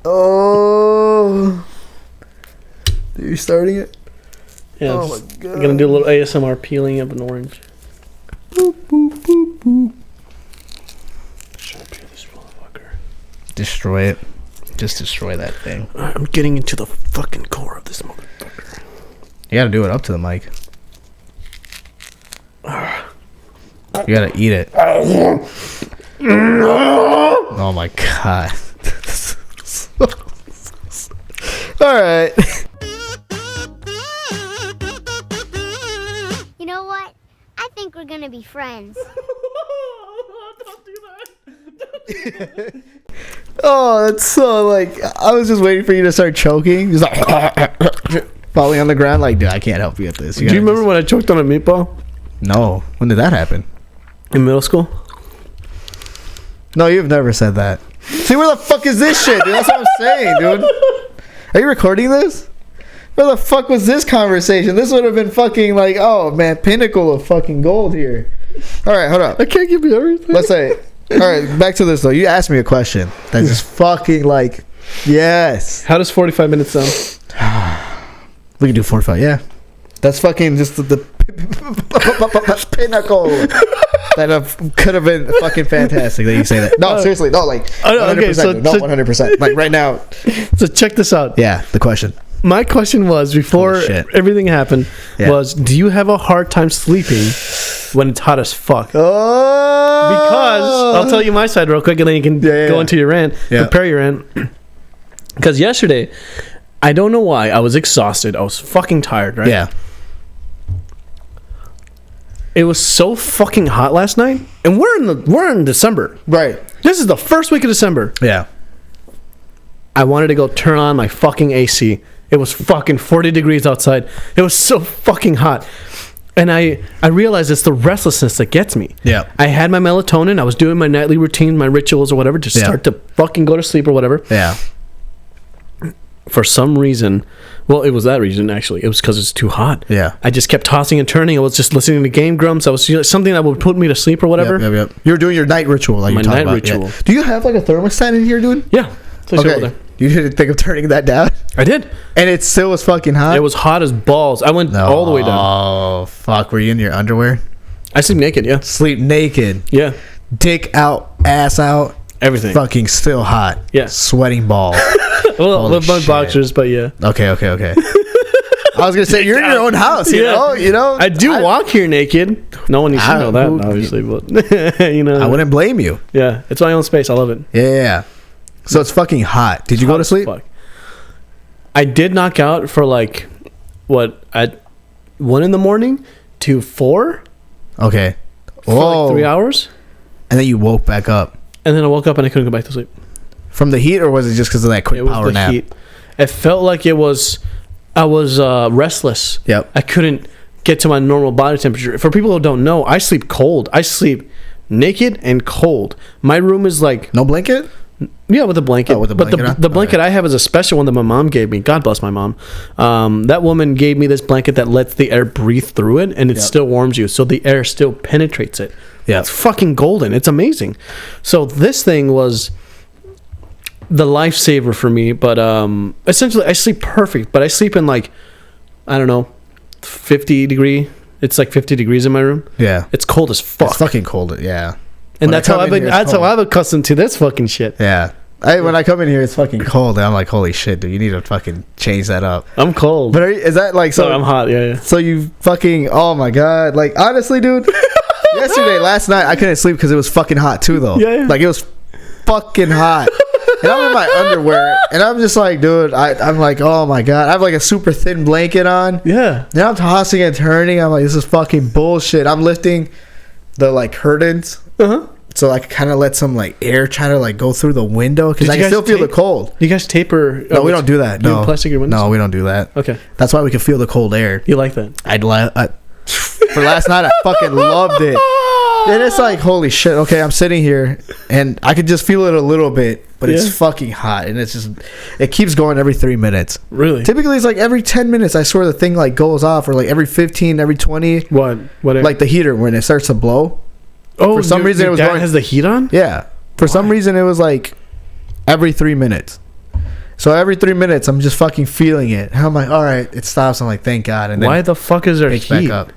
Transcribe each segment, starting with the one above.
Oh. You're starting it? Yeah. Oh my god. I'm gonna do a little ASMR peeling of an orange. Boop, boop, boop, boop. Try to peel this motherfucker. Destroy it. Just destroy that thing. I'm getting into the fucking core of this motherfucker. You gotta do it up to the mic. You gotta eat it. Oh my god. Alright. You know what? I think we're gonna be friends. Don't do that. Oh, that's so like I was just waiting for you to start choking. Just like falling on the ground like, dude, I can't help you at this. Do you remember when I choked on a meatball? No. When did that happen? In middle school? No, you've never said that. See, where the fuck is this shit, dude? That's what I'm saying, dude. Are you recording this? Where the fuck was this conversation? This would have been fucking like, oh man, pinnacle of fucking gold here. All right, hold up. I can't give you everything. Let's say, all right, back to this though. You asked me a question that's just fucking like, yes. How does 45 minutes sound? We can do 45, yeah. That's fucking just the pinnacle. That could have been fucking fantastic that you say that. No, seriously, no, like 100%, okay, so, no, 100%. Like right now. So check this out. Yeah, the question. My question was, before everything happened, was do you have a hard time sleeping when it's hot as fuck? Oh! Because, I'll tell you my side real quick and then you can go into your rant, prepare your rant. Because yesterday, I don't know why, I was exhausted. I was fucking tired, right? Yeah. It was so fucking hot last night, and we're in December. Right. This is the first week of December. Yeah. I wanted to go turn on my fucking AC. It was fucking 40 degrees outside. It was so fucking hot. And I realized it's the restlessness that gets me. Yeah. I had my melatonin. I was doing my nightly routine, my rituals or whatever to start to fucking go to sleep or whatever. Yeah. For some reason, well, it was that reason actually. It was because it's too hot. Yeah. I just kept tossing and turning. I was just listening to Game Grumps. I was something that would put me to sleep or whatever. Yep. You were doing your night ritual, like my you talked night about. ritual. Yeah. Do you have like a thermostat in here, dude? Yeah. Okay. You didn't think of turning that down? I did. And it still was fucking hot? It was hot as balls. I went all the way down. Oh, fuck. Were you in your underwear? I sleep naked, yeah. Sleep naked. Yeah. Dick out, ass out. Everything. Fucking still hot. Yeah. Sweating balls. Well, with my boxers, but yeah. Okay. I was gonna say you're in your own house, you know. I do walk here naked. No one needs to know that, obviously, but you know. I wouldn't blame you. Yeah, it's my own space. I love it. Yeah. So it's fucking hot. Did you go to sleep? Fuck. I did knock out for like at 1 a.m. to 4. Okay. For like 3 hours, and then you woke back up. And then I woke up and I couldn't go back to sleep. From the heat, or was it just because of that quick power nap? Heat. It felt like I was restless. Yep. I couldn't get to my normal body temperature. For people who don't know, I sleep cold. I sleep naked and cold. My room is like no blanket. Yeah, with a blanket. Oh, with a blanket. But the blanket I have is a special one that my mom gave me. God bless my mom. That woman gave me this blanket that lets the air breathe through it, and it still warms you, so the air still penetrates it. Yeah, it's fucking golden. It's amazing. So this thing was the lifesaver for me. But essentially, I sleep perfect. But I sleep in like, I don't know, 50 degree. It's like 50 degrees in my room. Yeah, it's cold as fuck. It's fucking cold. Yeah. And that's how I'm accustomed to this fucking shit. Yeah. When I come in here, it's fucking cold. And I'm like, holy shit, dude, you need to fucking change that up. I'm cold. But is that like so? I'm hot. Yeah. So you fucking, oh my god, like honestly, dude. Last night I couldn't sleep because it was fucking hot too, though. Yeah. Like it was fucking hot. And I'm in my underwear, and I'm just like, dude, I'm like, oh my god, I have like a super thin blanket on. Yeah. And I'm tossing and turning. I'm like, this is fucking bullshit. I'm lifting the like curtains. So I kind of let some like air try to like go through the window because I can still feel the cold. You guys taper? No, we don't do that. No, plastic your windows? No, we don't do that. Okay, that's why we can feel the cold air. You like that? For last night, I fucking loved it. And it's like, holy shit. Okay, I'm sitting here and I could just feel it a little bit, but it's fucking hot, and it keeps going every 3 minutes. Really? Typically, it's like every 10 minutes. I swear the thing like goes off, or like every 15, every 20. What? Like the heater when it starts to blow. Oh, for some reason it was going. Has the heat on? Yeah. For some reason it was like every 3 minutes. So every 3 minutes, I'm just fucking feeling it. And I'm like, all right, it stops. I'm like, thank God. And then Why the fuck is there picks heat? back up.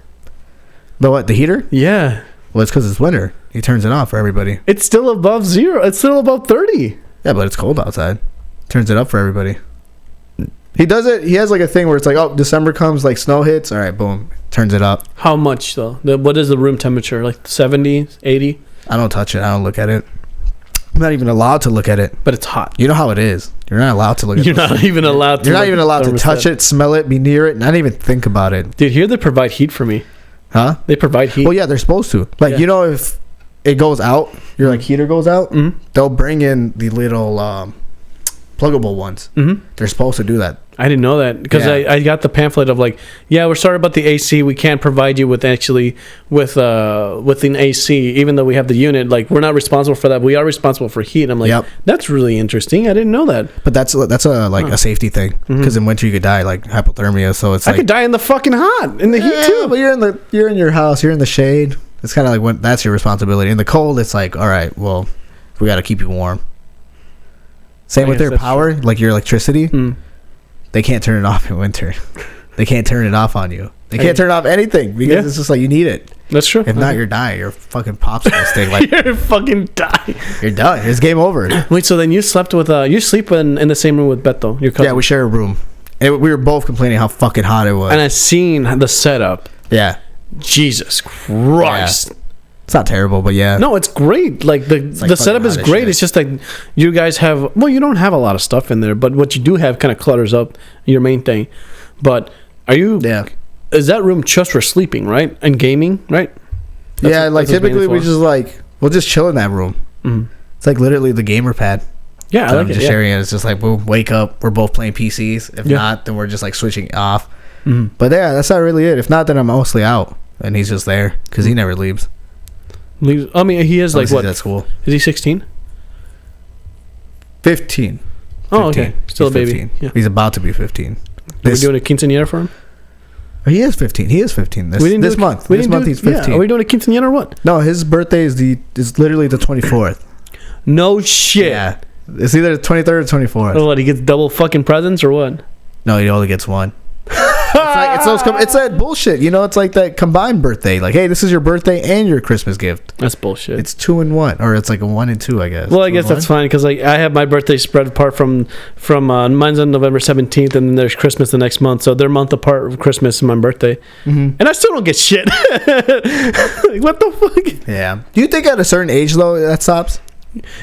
But what, the heater? Yeah. Well, it's because it's winter. He turns it off for everybody. It's still above 0. It's still above 30. Yeah, but it's cold outside. Turns it up for everybody. He does it. He has like a thing where it's like, oh, December comes, like snow hits. All right, boom. Turns it up. How much, though? What is the room temperature? Like 70, 80? I don't touch it. I don't look at it. I'm not even allowed to look at it. But it's hot. You know how it is. You're not allowed to look at it. You're not even allowed to. You're not even allowed to touch it, smell it, be near it, not even think about it. Dude, here they provide heat for me. Huh? They provide heat. Well, yeah, they're supposed to. Like, Yeah. you know, if it goes out, your like heater goes out, Mhm. they'll bring in the little pluggable ones. Mm-hmm. They're supposed to do that. I didn't know that because Yeah. I got the pamphlet of like, yeah, we're sorry about the AC. We can't provide you with actually with an AC, even though we have the unit. Like, we're not responsible for that. We are responsible for heat. I'm like, Yep. that's really interesting. I didn't know that. But that's a like a safety thing because in winter you could die like hypothermia. So it's I like could die in the fucking hot in the heat too. But you're in your house. You're in the shade. It's kind of like when that's your responsibility. In the cold, it's like, all right, well, we got to keep you warm. Same I with guess their that's power, like your electricity. Mm. They can't turn it off in winter. They can't turn it off on you. They Hey. can't turn off anything because Yeah. it's just like you need it. That's true. If not, you're dying. You're a fucking popsicle stick. Like You're fucking dying. you're done. It's game over. Wait, so then you slept with you sleep in the same room with Beto, your cousin? Yeah, we share a room, and we were both complaining how fucking hot it was. And I seen the setup. Yeah, Jesus Christ. it's not terrible, but yeah. No, it's great. Like the like setup fucking is hot as great. shit. It's just like you guys have. Well, you don't have a lot of stuff in there, but what you do have kind of clutters up your main thing. But are you? Yeah. Is that room just for sleeping, right? And gaming, right? That's Yeah, what- like that's what it's typically mainly we for. just like we'll just chill in that room. Mhm. It's like literally the gamer pad. Yeah, I So like I'm it. just Yeah. sharing it. It's just like boom, wake up. We're both playing PCs. If Yeah. not, then we're just like switching off. Mhm. But yeah, that's not really it. If not, then I'm mostly out, and he's just there because he never leaves. I mean, he is like Unless he's what? at school? Is he 16? 15. Oh, okay. Still He's a baby. 15. Yeah. He's about to be 15. Are we doing a quinceañera for him? He is 15. He is 15 this month. This month he's 15. Yeah. Are we doing a quinceañera or what? No, his birthday is literally the 24th. No shit. Yeah. It's either the 23rd or 24th. Oh, what? He gets double fucking presents or what? No, he only gets one. It's that bullshit. You know, it's like that combined birthday. Like, hey, this is your birthday and your Christmas gift. That's bullshit. It's 2 and 1, or it's like a 1 and 2, I guess. Well, I 2 guess and that's 1? fine because like I have my birthday spread apart from mine's on November 17th, and then there's Christmas the next month, so they're a month apart of Christmas and my birthday, and I still don't get shit. Like, what the fuck? Yeah. Do you think at a certain age though that stops?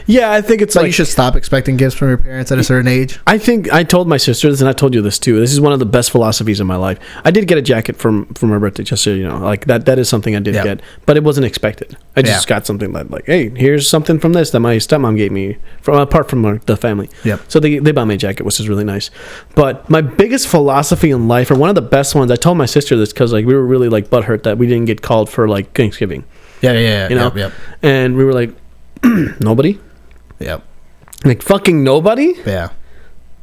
Yeah, I think it's So like you should stop expecting gifts from your parents at a certain age. I think I told my sisters, and I told you this too. This is one of the best philosophies in my life. I did get a jacket from my birthday, just so you know. Like that is something I did Yeah. get, but it wasn't expected. I just got something like, hey, here's something from this that my stepmom gave me apart from the family. Yep. So they bought me a jacket, which is really nice. But my biggest philosophy in life, or one of the best ones, I told my sister this because like we were really like butthurt that we didn't get called for like Thanksgiving. Yeah. You know. Yep. And we were like, nobody. Yep. Like fucking nobody. Yeah.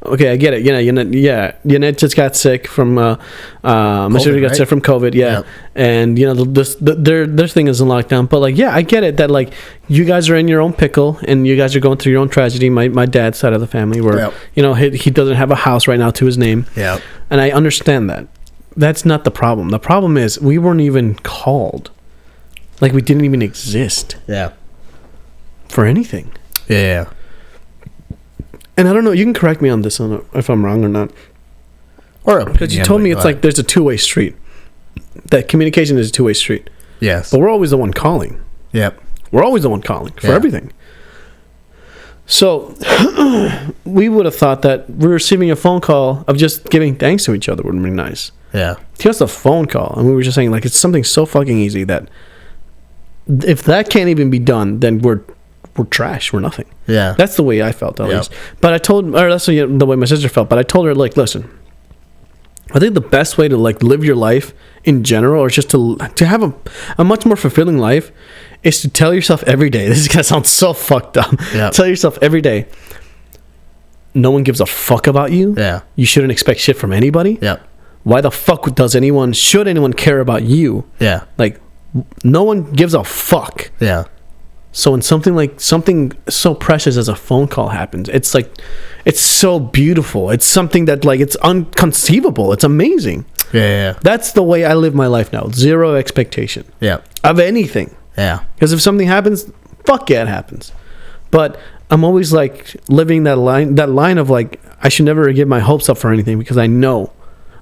Okay, I get it. Yannette just got sick from my sister got right? sick from COVID. Yeah, Yep. and you know their thing is in lockdown. But like, yeah, I get it that like you guys are in your own pickle and you guys are going through your own tragedy. My dad's side of the family, where Yep. you know he doesn't have a house right now to his name. Yep. And I understand that. That's not the problem. The problem is we weren't even called. Like we didn't even exist Yeah. for anything. Yeah. And I don't know. You can correct me on this if I'm wrong or not. Or Because you told me it's like there's a two-way street. That communication is a two-way street. yes. But we're always the one calling. Yep. We're always the one calling for Yeah. everything. So we would have thought that we're receiving a phone call of just giving thanks to each other would be nice. Yeah. Just a phone call. And we were just saying like it's something so fucking easy that if that can't even be done, then we're trash. We're nothing. Yeah. That's the way I felt, at Yep. least. But I told, or that's the way my sister felt. But I told her, like, listen, I think the best way to like live your life in general, or just to have a much more fulfilling life, is to tell yourself every day. This is gonna sound so fucked up. Yep. Tell yourself every day, no one gives a fuck about you. Yeah. You shouldn't expect shit from anybody. Yep. Why the fuck should anyone care about you? Yeah. Like, no one gives a fuck. Yeah. So when something so precious as a phone call happens, it's like it's so beautiful. It's something that like it's unconceivable. It's amazing. Yeah. That's the way I live my life now. Zero expectation Yeah. of anything. Yeah. Because if something happens, fuck yeah, it happens. But I'm always like living that line of like, I should never give my hopes up for anything because I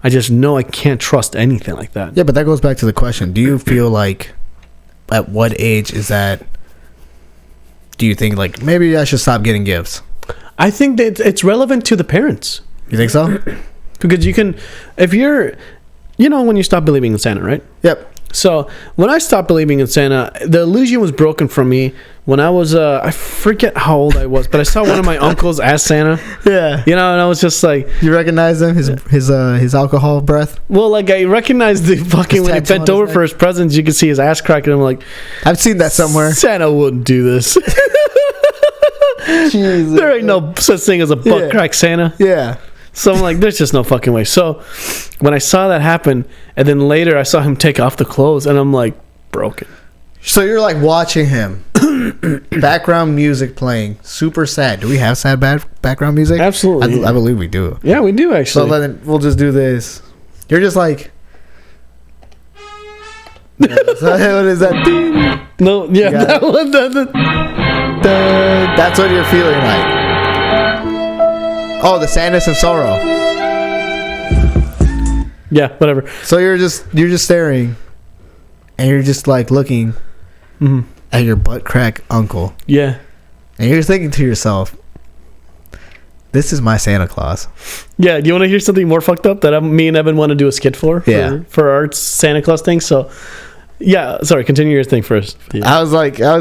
just know I can't trust anything like that. Yeah, but that goes back to the question. Do you feel like at what age is that? Do you think like maybe I should stop getting gifts? I think that it's relevant to the parents. You think so? Because you can, if you're, when you stop believing in Santa, right? Yep. So when I stopped believing in Santa, the illusion was broken from me when I was, I forget how old I was, but I saw one of my uncles as Santa. Yeah. And I was just like, you recognize him? His alcohol breath? well, like I recognized the fucking, when he bent over for his presents, you could see his ass crack, and I'm like, I've seen that somewhere. Santa wouldn't do this. Jesus. There ain't no such thing as a butt crack Santa. Yeah. So I'm like, there's just no fucking way. So when I saw that happen, and then later I saw him take off the clothes, and I'm like, broken. So you're like watching him, background music playing, super sad. Do we have sad background music? Absolutely. I believe we do. Yeah, we do So actually. then we'll just do this. You're just like, what is that? No, yeah, got that one doesn't. That's what you're feeling like. Oh, the sadness and sorrow. Yeah, whatever. So you're just staring, and you're just like looking at your butt crack uncle, Yeah. and you're thinking to yourself, "This is my Santa Claus." Yeah, do you want to hear something more fucked up that me and Evan want to do a skit for our Santa Claus thing? So, yeah, sorry, continue your thing first. Yeah. I was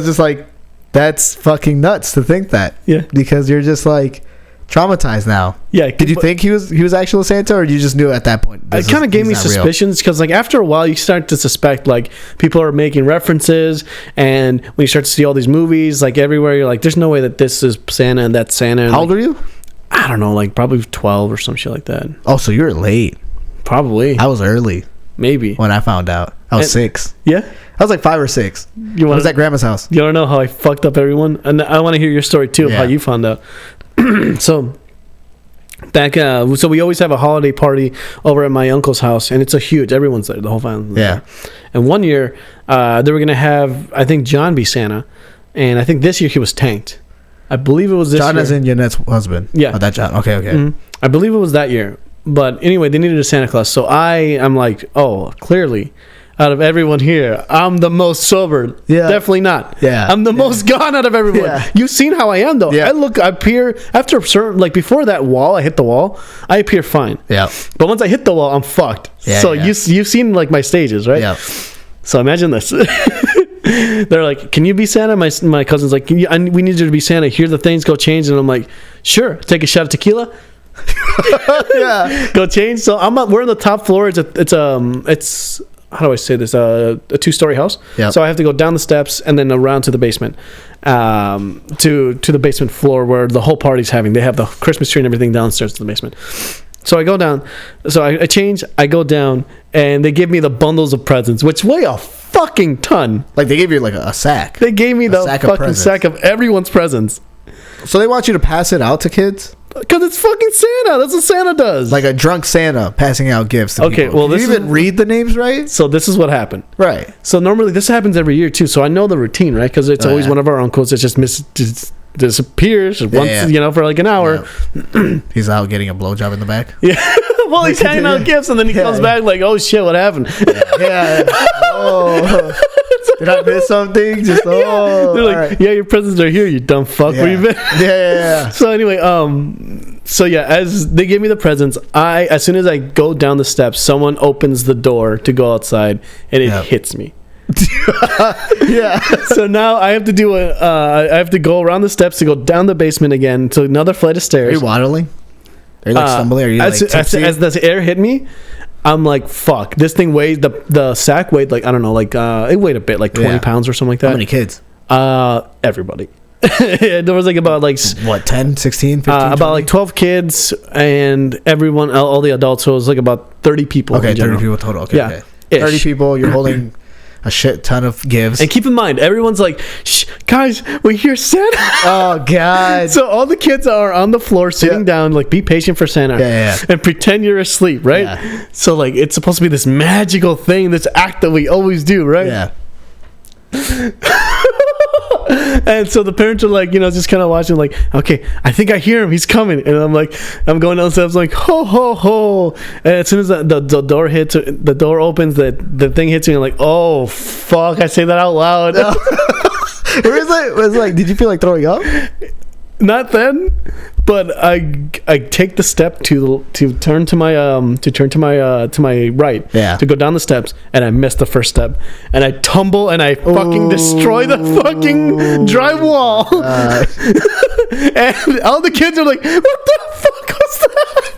just like, that's fucking nuts to think that. Yeah. Because you're just like traumatized now. Yeah. Did you think he was actual Santa, or you just knew at that point? It kind of gave me suspicions because, like, after a while, you start to suspect, like, people are making references, and when you start to see all these movies, like, everywhere, you're like, there's no way that this is Santa and that's Santa. And, How old are you? I don't know, like, probably 12 or some shit like that. Oh, so you're late. Probably. I was early Maybe. when I found out. I was 6. Yeah? I was like 5 or 6. I was at grandma's house. You want to know how I fucked up everyone? And I want to hear your story, too, of how you found out. So we always have a holiday party over at my uncle's house, and it's a huge, everyone's there, the whole family. Yeah. And one year, they were going to have, I think, John be Santa, and I think this year he was tanked. I believe it was this John year. as in Yannette's husband. Yeah. Oh, that John. Okay. Mm-hmm. I believe it was that year. But anyway, they needed a Santa Claus. So I'm like, oh, clearly, out of everyone here, I'm the most sober. Yeah. Definitely not. Yeah. I'm the most gone out of everyone. Yeah. You've seen how I am, though. Yeah. I appear, after a certain, like before that wall, I hit the wall, I appear fine. Yeah. But once I hit the wall, I'm fucked. Yeah, so yeah. you've seen like my stages, right? Yeah. So imagine this. They're like, can you be Santa? My cousin's like, we need you to be Santa. Here's the things, go change. And I'm like, sure. Take a shot of tequila. Yeah. Go change. So we're on the top floor. It's how do I say this? A 2-story house. Yeah. So I have to go down the steps and then around to the basement, to the basement floor where the whole party's having. They have the Christmas tree and everything downstairs to the basement. So I go down. So I change. I go down, and they give me the bundles of presents, which weigh a fucking ton. Like they gave you like a sack. They gave me the fucking sack of everyone's presents. So they want you to pass it out to kids? Because it's fucking Santa. That's what Santa does. Like a drunk Santa passing out gifts to people. Well, Did you even read the names right? So this is what happened. Right. So normally this happens every year too. So I know the routine, right? Because it's always one of our uncles that just disappears once, for like an hour. Yeah. He's out getting a blowjob in the back. Yeah. Well, he's handing out gifts, and then he comes back like, "Oh shit, what happened?" Yeah. Oh. Did I miss something? Just they're like, right. "Yeah, your presents are here, you dumb fuck." Yeah. Where you been? Yeah. So anyway, as they gave me the presents, as soon as I go down the steps, someone opens the door to go outside, and it hits me. Yeah. So now I have to I have to go around the steps to go down the basement again to another flight of stairs. Are you waddling? Are you like stumbling? Are you like tipsy? As the air hit me, I'm like, fuck. This thing weighed, the sack weighed like, I don't know, like, it weighed a bit, like 20 pounds or something like that. How many kids? Everybody. There was like about like... What, 10, 16, 15, about 20? like 12 kids and everyone, all the adults. So it was like about 30 people. Okay, 30 people total. Okay, yeah. okay. 30 people, you're holding a shit ton of gifts. And keep in mind, everyone's like, shh, guys, we hear Santa. Oh God. So all the kids are on the floor sitting down, like, be patient for Santa. Yeah. And pretend you're asleep, right? Yeah. So, like, it's supposed to be this magical thing, this act that we always do, right? Yeah. And so the parents are like, just kind of watching, like, okay, I think I hear him, he's coming. And I'm like, I'm going downstairs, like, ho ho ho. And as soon as the door hits, the door opens, the thing hits me, I'm like, oh fuck, I say that out loud. Where is it? Was like, did you feel like throwing up? Not then, but I take the step to turn to my right, to go down the steps, and I miss the first step, and I tumble and I fucking destroy the fucking drywall, and all the kids are like, "What the fuck was that?"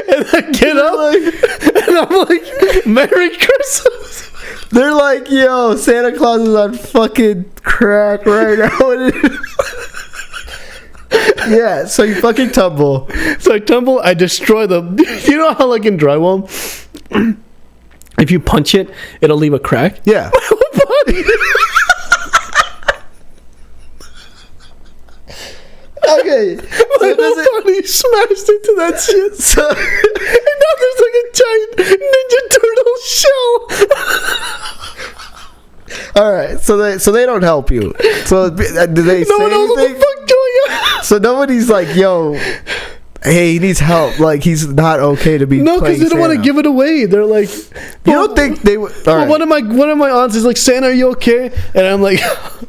And I get up, and I'm like, "Merry Christmas." They're like, yo, Santa Claus is on fucking crack right now. Yeah, so you fucking tumble. So I tumble, I destroy them. You know how, like, in drywall, if you punch it, it'll leave a crack? Yeah. Okay. My whole body smashed into that shit. So, and now there's like a giant Ninja Turtle shell. all right, so they don't help you. So do they say No one knows what anything? the fuck going on. So nobody's like, yo, hey, he needs help. Like, he's not okay to be. No, because they don't want to give it away. They're like, You don't think they would? Well, one of my aunts is like, Santa, are you okay? And I'm like,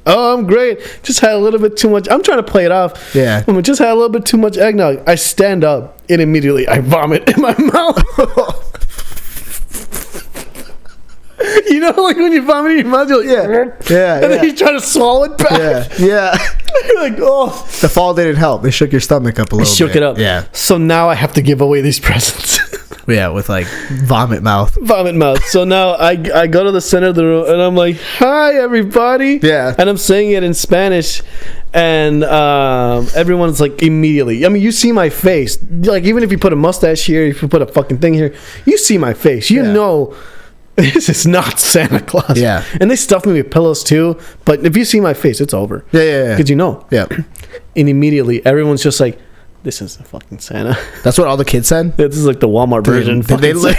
oh, I'm great. Just had a little bit too much. I'm trying to play it off. Yeah. Just had a little bit too much eggnog. I stand up and immediately I vomit in my mouth. You know, like when you vomit in your mouth, you're like, Yeah. and then you try to swallow it back. Yeah. You're like, oh. The fall didn't help. It shook your stomach up a little bit. Shook it up. Yeah. So now I have to give away these presents. Yeah, with like vomit mouth. Vomit mouth. So now I go to the center of the room and I'm like, hi, everybody. Yeah. And I'm saying it in Spanish. And everyone's like, immediately. I mean, you see my face. Like, even if you put a mustache here, if you put a fucking thing here, you see my face. You know this is not Santa Claus. Yeah. And they stuffed me with pillows too. But if you see my face, it's over. Yeah. Because you know. Yeah. And immediately, everyone's just like, this is a fucking Santa. That's what all the kids said? This is like the Walmart version. Did they look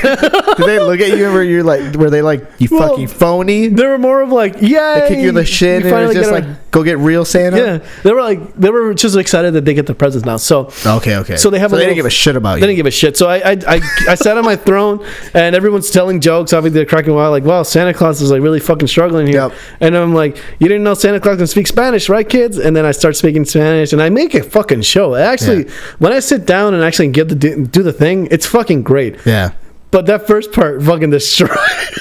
at you where you're like, were they like, you fucking phony? They were more of like, yeah. They kick you in the shin and it's just like, go get real Santa? Yeah. They were just excited that they get the presents now. So Okay. So they didn't give a shit about you. They didn't give a shit. So I sat on my throne and everyone's telling jokes. Obviously they're cracking wild, like, wow, Santa Claus is like really fucking struggling here. Yep. And I'm like, you didn't know Santa Claus can speak Spanish, right, kids? And then I start speaking Spanish and I make a fucking show. Actually, when I sit down and actually do the thing, it's fucking great. Yeah. But that first part fucking destroyed.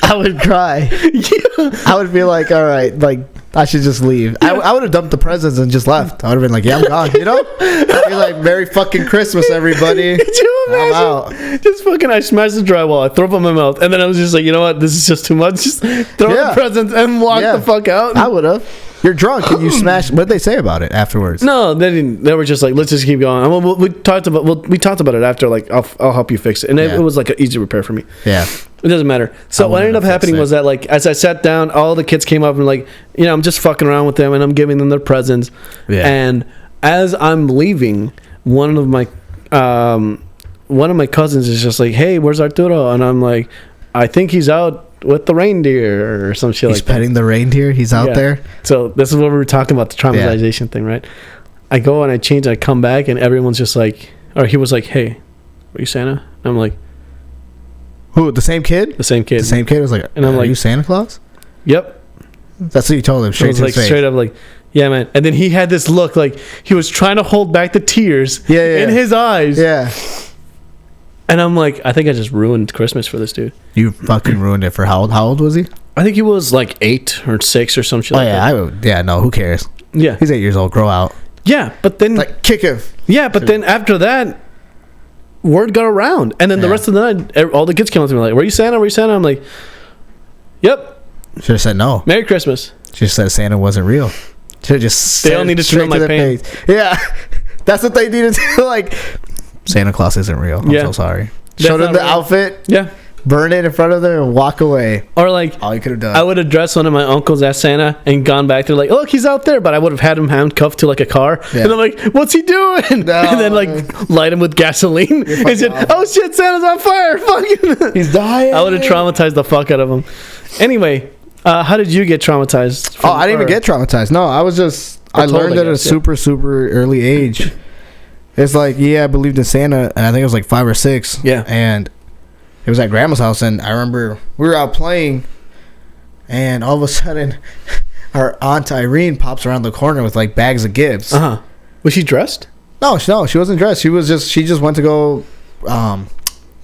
I would cry. Yeah. I would be like, all right, like, I should just leave. Yeah. I would have dumped the presents and just left. I would have been like, yeah, I'm gone. You know? I'd be like, Merry fucking Christmas, everybody. Could you imagine? I'm out. Just fucking, I smashed the drywall. I throw up in my mouth. And then I was just like, you know what? This is just too much. Just throw the presents and walk the fuck out. I would have. You're drunk and you smashed. What did they say about it afterwards? No, they didn't. They were just like, let's just keep going. And we talked about it after. Like, I'll help you fix it. And it was like an easy repair for me. Yeah. It doesn't matter. So what ended up happening was that, like, as I sat down, all the kids came up and like, I'm just fucking around with them and I'm giving them their presents. Yeah. And as I'm leaving, one of my cousins is just like, hey, where's Arturo? And I'm like, I think he's out with the reindeer or some shit. He's petting the reindeer. He's out there. So this is what we were talking about, the traumatization thing, right? I go and I change. I come back and everyone's just like, or he was like, hey, are you Santa? I'm like, who? The same kid? The same kid. The same kid was like, and I'm like, are you Santa Claus? Yep. That's what you told him. Straight to his face. Straight up like, yeah, man. And then he had this look like he was trying to hold back the tears in his eyes. Yeah. And I'm like, I think I just ruined Christmas for this dude. You fucking ruined it for how old? How old was he? I think he was like 8 or 6 or some shit. No, who cares? Yeah. He's 8 years old. Grow out. Yeah, but then like kick him. Yeah, but then after that, word got around, and then the rest of the night, all the kids came up to me like, "Were you Santa? Were you Santa?" I'm like, "Yep." Should have said no. Merry Christmas. Should have said Santa wasn't real. Should have just. They all needed to know my pain. Yeah, that's what they needed to like. Santa Claus isn't real. I'm so sorry. Showed him the outfit. Yeah. burn it in front of them, and walk away. Or like, All you could have done. I would have dressed one of my uncles as Santa and gone back there like, look, he's out there. But I would have had him handcuffed to like a car. Yeah. And I'm like, what's he doing? No. And then like light him with gasoline. And said, oh shit, Santa's on fire. Fucking. He's dying. I would have traumatized the fuck out of him. Anyway, how did you get traumatized? I didn't even get traumatized. No, I was just, I learned at a super early age. It's like, I believed in Santa, and I think it was like 5 or 6. Yeah. And it was at grandma's house, and I remember we were out playing, and all of a sudden, our aunt Irene pops around the corner with like bags of gifts. Was she dressed? No, she wasn't dressed. She just went to go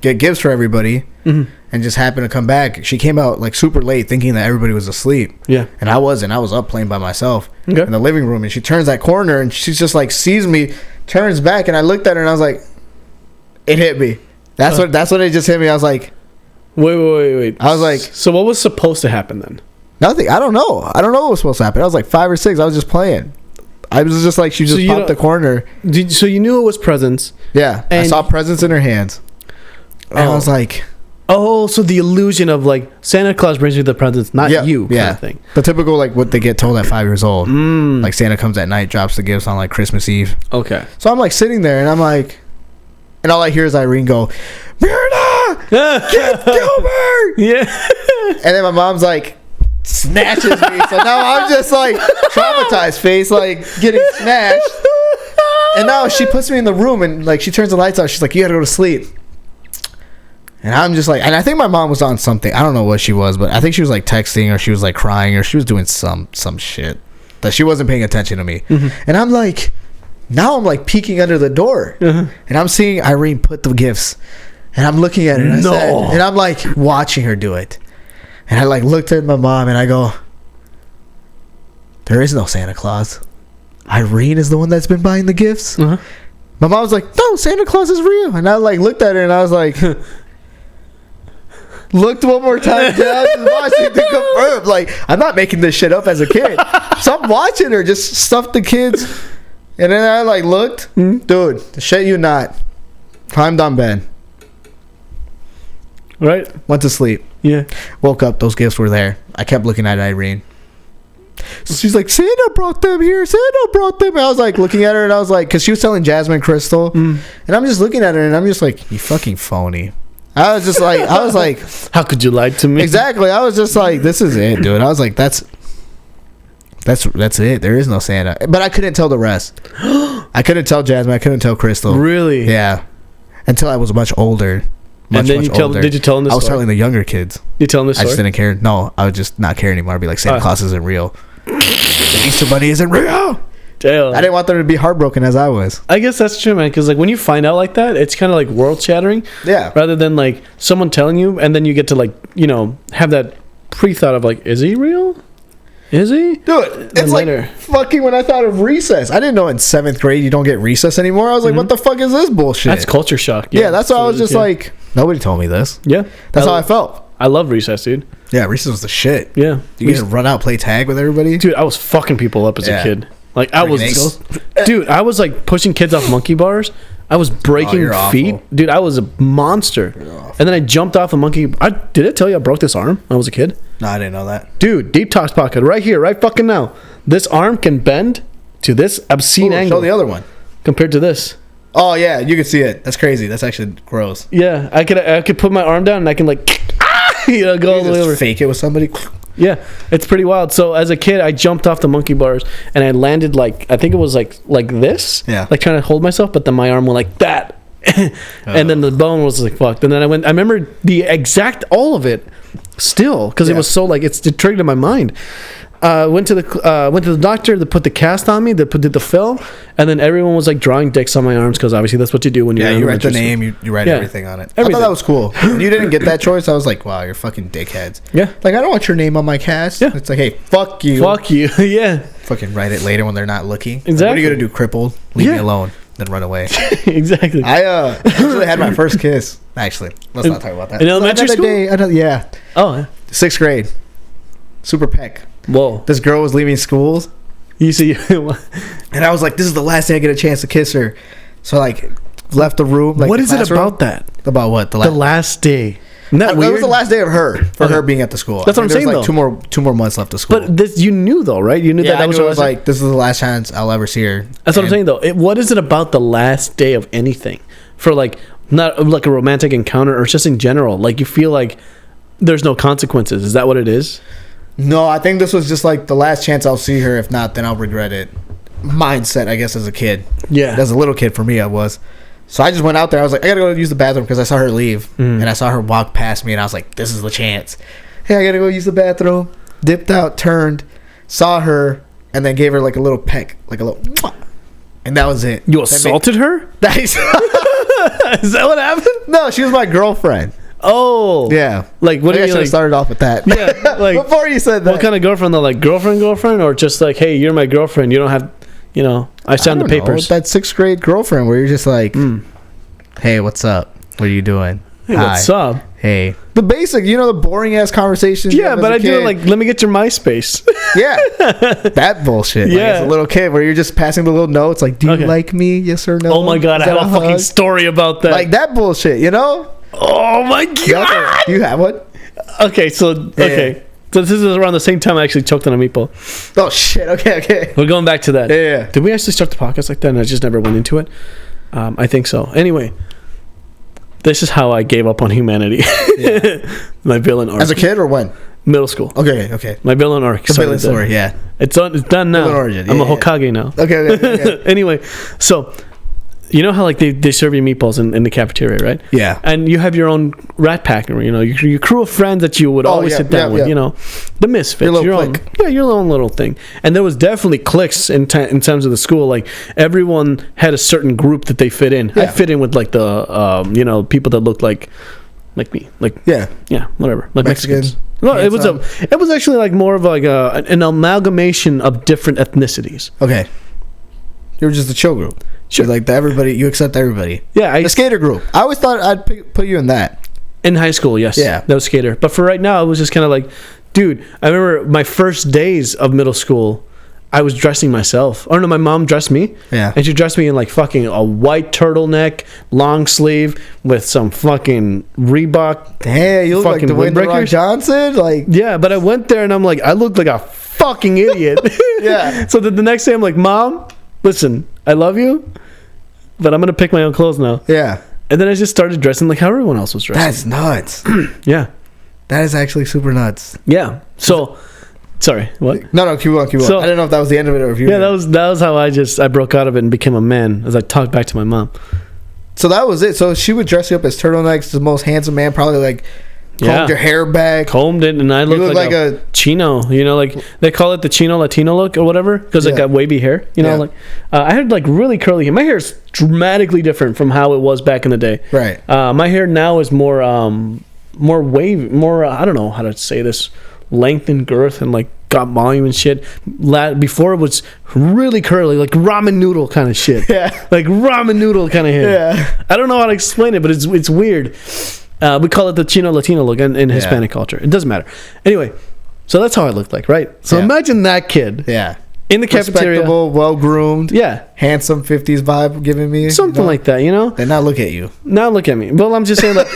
get gifts for everybody, and just happened to come back. She came out like super late, thinking that everybody was asleep. Yeah. And I wasn't. I was up playing by myself Okay. in the living room, and she turns that corner, and she's just like sees me, turns back, and I looked at her, and I was like, it hit me. That's what it just hit me. I was like, Wait. I was like, so what was supposed to happen then? nothing. I don't know what was supposed to happen. I was like 5 or 6. I was just playing. I was just like, she just popped the corner. So you knew it was presents. Yeah. I And- saw presents in her hands. And I was like, Oh, so the illusion of like Santa Claus brings you the presents, not you, kind of thing. The typical like what they get told at 5 years old. Like Santa comes at night, drops the gifts on like Christmas Eve. Okay. So I'm like sitting there, and I'm like, and all I hear is Irene go, Myrna, get Gilbert. Yeah. And then my mom's like, snatches me. So now I'm just like traumatized face, like getting snatched. And now she puts me in the room, and like she turns the lights on. She's like, you gotta go to sleep. And I'm just like, and I think my mom was on something. I don't know what she was, but I think she was like texting, or she was like crying, or she was doing some shit that she wasn't paying attention to me. And I'm like, now I'm like peeking under the door, and I'm seeing Irene put the gifts, and I'm looking at it, and I'm like watching her do it. And I like looked at my mom, and I go, there is no Santa Claus. Irene is the one that's been buying the gifts. My mom was like, no, Santa Claus is real. And I like looked at her, and I was like, looked one more time down, just watching to confirm. Like, I'm not making this shit up as a kid. So I'm watching her just stuff the kids. And then I like looked, dude, shit you not. Climbed on bed. Right? Went to sleep. Yeah. Woke up, those gifts were there. I kept looking at Irene. So she's like, Santa brought them here. Santa brought them. And I was like looking at her, and I was like, because she was selling Jasmine Crystal. And I'm just looking at her, and I'm just like, you fucking phony. I was like, How could you lie to me? exactly. I was just like, this is it, dude. I was like, that's it. There is no Santa. But I couldn't tell the rest. I couldn't tell Jasmine. I couldn't tell Crystal. Really? Yeah. Until I was much older. And then did you tell them this I was story? telling the younger kids. You tell them this I story? just didn't care. No, I would just not care anymore. I'd be like, Santa Claus isn't real. The Easter Bunny isn't real. Damn. I didn't want them to be heartbroken as I was. I guess that's true, man. Because like when you find out like that, it's kind of like world shattering. Yeah. Rather than like someone telling you, and then you get to like have that pre-thought of like, is he real? Is he? Dude, it's like fucking when I thought of recess. I didn't know in 7th grade you don't get recess anymore. I was like, what the fuck is this bullshit? That's culture shock. Yeah, that's why I was just like, nobody told me this. Yeah. That's how I felt. I love recess, dude. Yeah, recess was the shit. Yeah. You get to run out, play tag with everybody. Dude, I was fucking people up as a kid. Like I Breaking was, ankles? dude. I was like pushing kids off monkey bars. I was breaking you're feet, awful. dude. I was a monster. And then I jumped off a monkey. Did I tell you I broke this arm when I was a kid? No, I didn't know that. Dude, deep tox pocket right here, right fucking now. This arm can bend to this obscene angle. Show the other one. Compared to this. Oh yeah, you can see it. That's crazy. That's actually gross. Yeah, I could put my arm down and I can like, go all the way over. Fake it with somebody. Yeah, it's pretty wild. So as a kid, I jumped off the monkey bars and I landed like, I think it was like this. Yeah. Like trying to hold myself, but then my arm went like that. And then the bone was like fucked. And then I remember the exact all of it still because it was so like it triggered in my mind. Went to the doctor to put the cast on me. They did the film, and then everyone was like drawing dicks on my arms because obviously that's what you do when you're you write the name, you write everything on it. I thought that was cool. When you didn't get that choice, I was like, wow, you're fucking dickheads. Yeah, like I don't want your name on my cast. Yeah, it's like, hey, fuck you, yeah. Fucking write it later when they're not looking. Exactly. Like, what are you gonna do? Crippled? Leave me alone. Then run away. Exactly. I actually had my first kiss. Actually, let's not talk about that. In elementary school? Yeah. Oh, 6th grade. Super peck. Whoa. This girl was leaving schools. You see, and I was like, this is the last day I get a chance to kiss her. So like, left the room. Like, what is it about that? About what? The last day. Isn't that It weird? was the last day of her being at the school. That's what I'm There was saying, like though. two more months left of school. But this, you knew though, right? You knew yeah, that I was knew the it was last- like, this is the last chance I'll ever see her. That's what I'm saying though. What is it about the last day of anything for like not like a romantic encounter or just in general? Like you feel like there's no consequences. Is that what it is? No, I think this was just like the last chance I'll see her. If not, then I'll regret it. Mindset, I guess, as a kid. Yeah. As a little kid, for me, I was. So I just went out there. I was like, I gotta go use the bathroom because I saw her leave. And I saw her walk past me, and I was like, this is the chance. Hey, I gotta go use the bathroom. Dipped out, turned, saw her, and then gave her like a little peck, like a little, mwah. And that was it. You assaulted her? Nice. Is that what happened? No, she was my girlfriend. Oh. Yeah. Like, what do Maybe I you should have like? started off with that. Yeah, like- before you said that. What kind of girlfriend though? Like girlfriend, or just like, hey, you're my girlfriend. You don't have, I signed the don't know, papers. that 6th grade girlfriend where you're just like, hey, what's up? What are you doing? Hey, what's up? Hey. The basic, the boring ass conversations. you Yeah, have but as I a do kid. like, let me get your MySpace. Yeah. That bullshit. Like, Yeah. as a little kid where you're just passing the little notes like, do you Okay. like me? Yes or no? Oh my god, Is I have that a fucking hug? story about that. Like that bullshit, oh my god. You have one? Okay, so this is around the same time I actually choked on a meatball. Oh shit. Okay. We're going back to that. Yeah. Did we actually start the podcast like that and I just never went into it? I think so. Anyway, this is how I gave up on humanity. My villain arc. As a kid or when? Middle school. Okay. My villain arc. The started villain there. story, yeah. It's done now. Villain origin, I'm a yeah. Hokage now. Okay. Anyway, so you know how like they serve you meatballs in the cafeteria, right? Yeah. And you have your own rat pack, your crew of friends that you would always yeah, sit down yeah, with, yeah. the misfits, Your little your own, clique. your own little thing. And there was definitely cliques in terms of the school. Like everyone had a certain group that they fit in. I Yeah. fit in with like the people that looked like me, like Yeah. whatever, like Mexican, Mexicans. No, it was actually like more of like an amalgamation of different ethnicities. Okay. You were just a chill group. Sure. You're like you accept everybody. Yeah, The skater group. I always thought I'd put you in that. in high school, yes. Yeah. That was skater. But for right now, it was just kind of like, dude, I remember my first days of middle school, I was dressing myself. Or no, my mom dressed me. Yeah. And she dressed me in like fucking a white turtleneck, long sleeve, with some fucking Reebok. Hey, you look like Fucking Dwayne The Rock windbreakers? Johnson? Like, Yeah, but I went there and I'm like, I looked like a fucking idiot. Yeah. So the next day I'm like, Mom, listen, I love you, but I'm going to pick my own clothes now. yeah. And then I just started dressing like how everyone else was dressing. That's nuts. Yeah. That is actually super nuts. Yeah. So, sorry, what? No, keep on. So- I didn't know if that was the end of it or if you Yeah, that was how I broke out of it and became a man as I talked back to my mom. So that was it. So she would dress you up as turtlenecks, the most handsome man, probably like combed your hair back. Combed it, and I looked look like, like a a- chino. Like they call it the chino Latino look or whatever because I Yeah. got wavy hair. Yeah. Like I had like really curly hair. My hair is dramatically different from how it was back in the day. Right. My hair now is more wavy, more I don't know how to say this, length and girth and like got volume and shit. Before it was really curly, like ramen noodle kind of shit. Yeah. Like ramen noodle kind of hair. Yeah. I don't know how to explain it, but it's weird. We call it the Chino Latino look in Hispanic culture. It doesn't matter. Anyway, so that's how I looked like, right? So Yeah. imagine that kid Yeah. in the cafeteria. Respectable, well groomed. Yeah. Handsome 50s vibe giving me. Something like that, Then now look at you. Now look at me. Well, I'm just saying like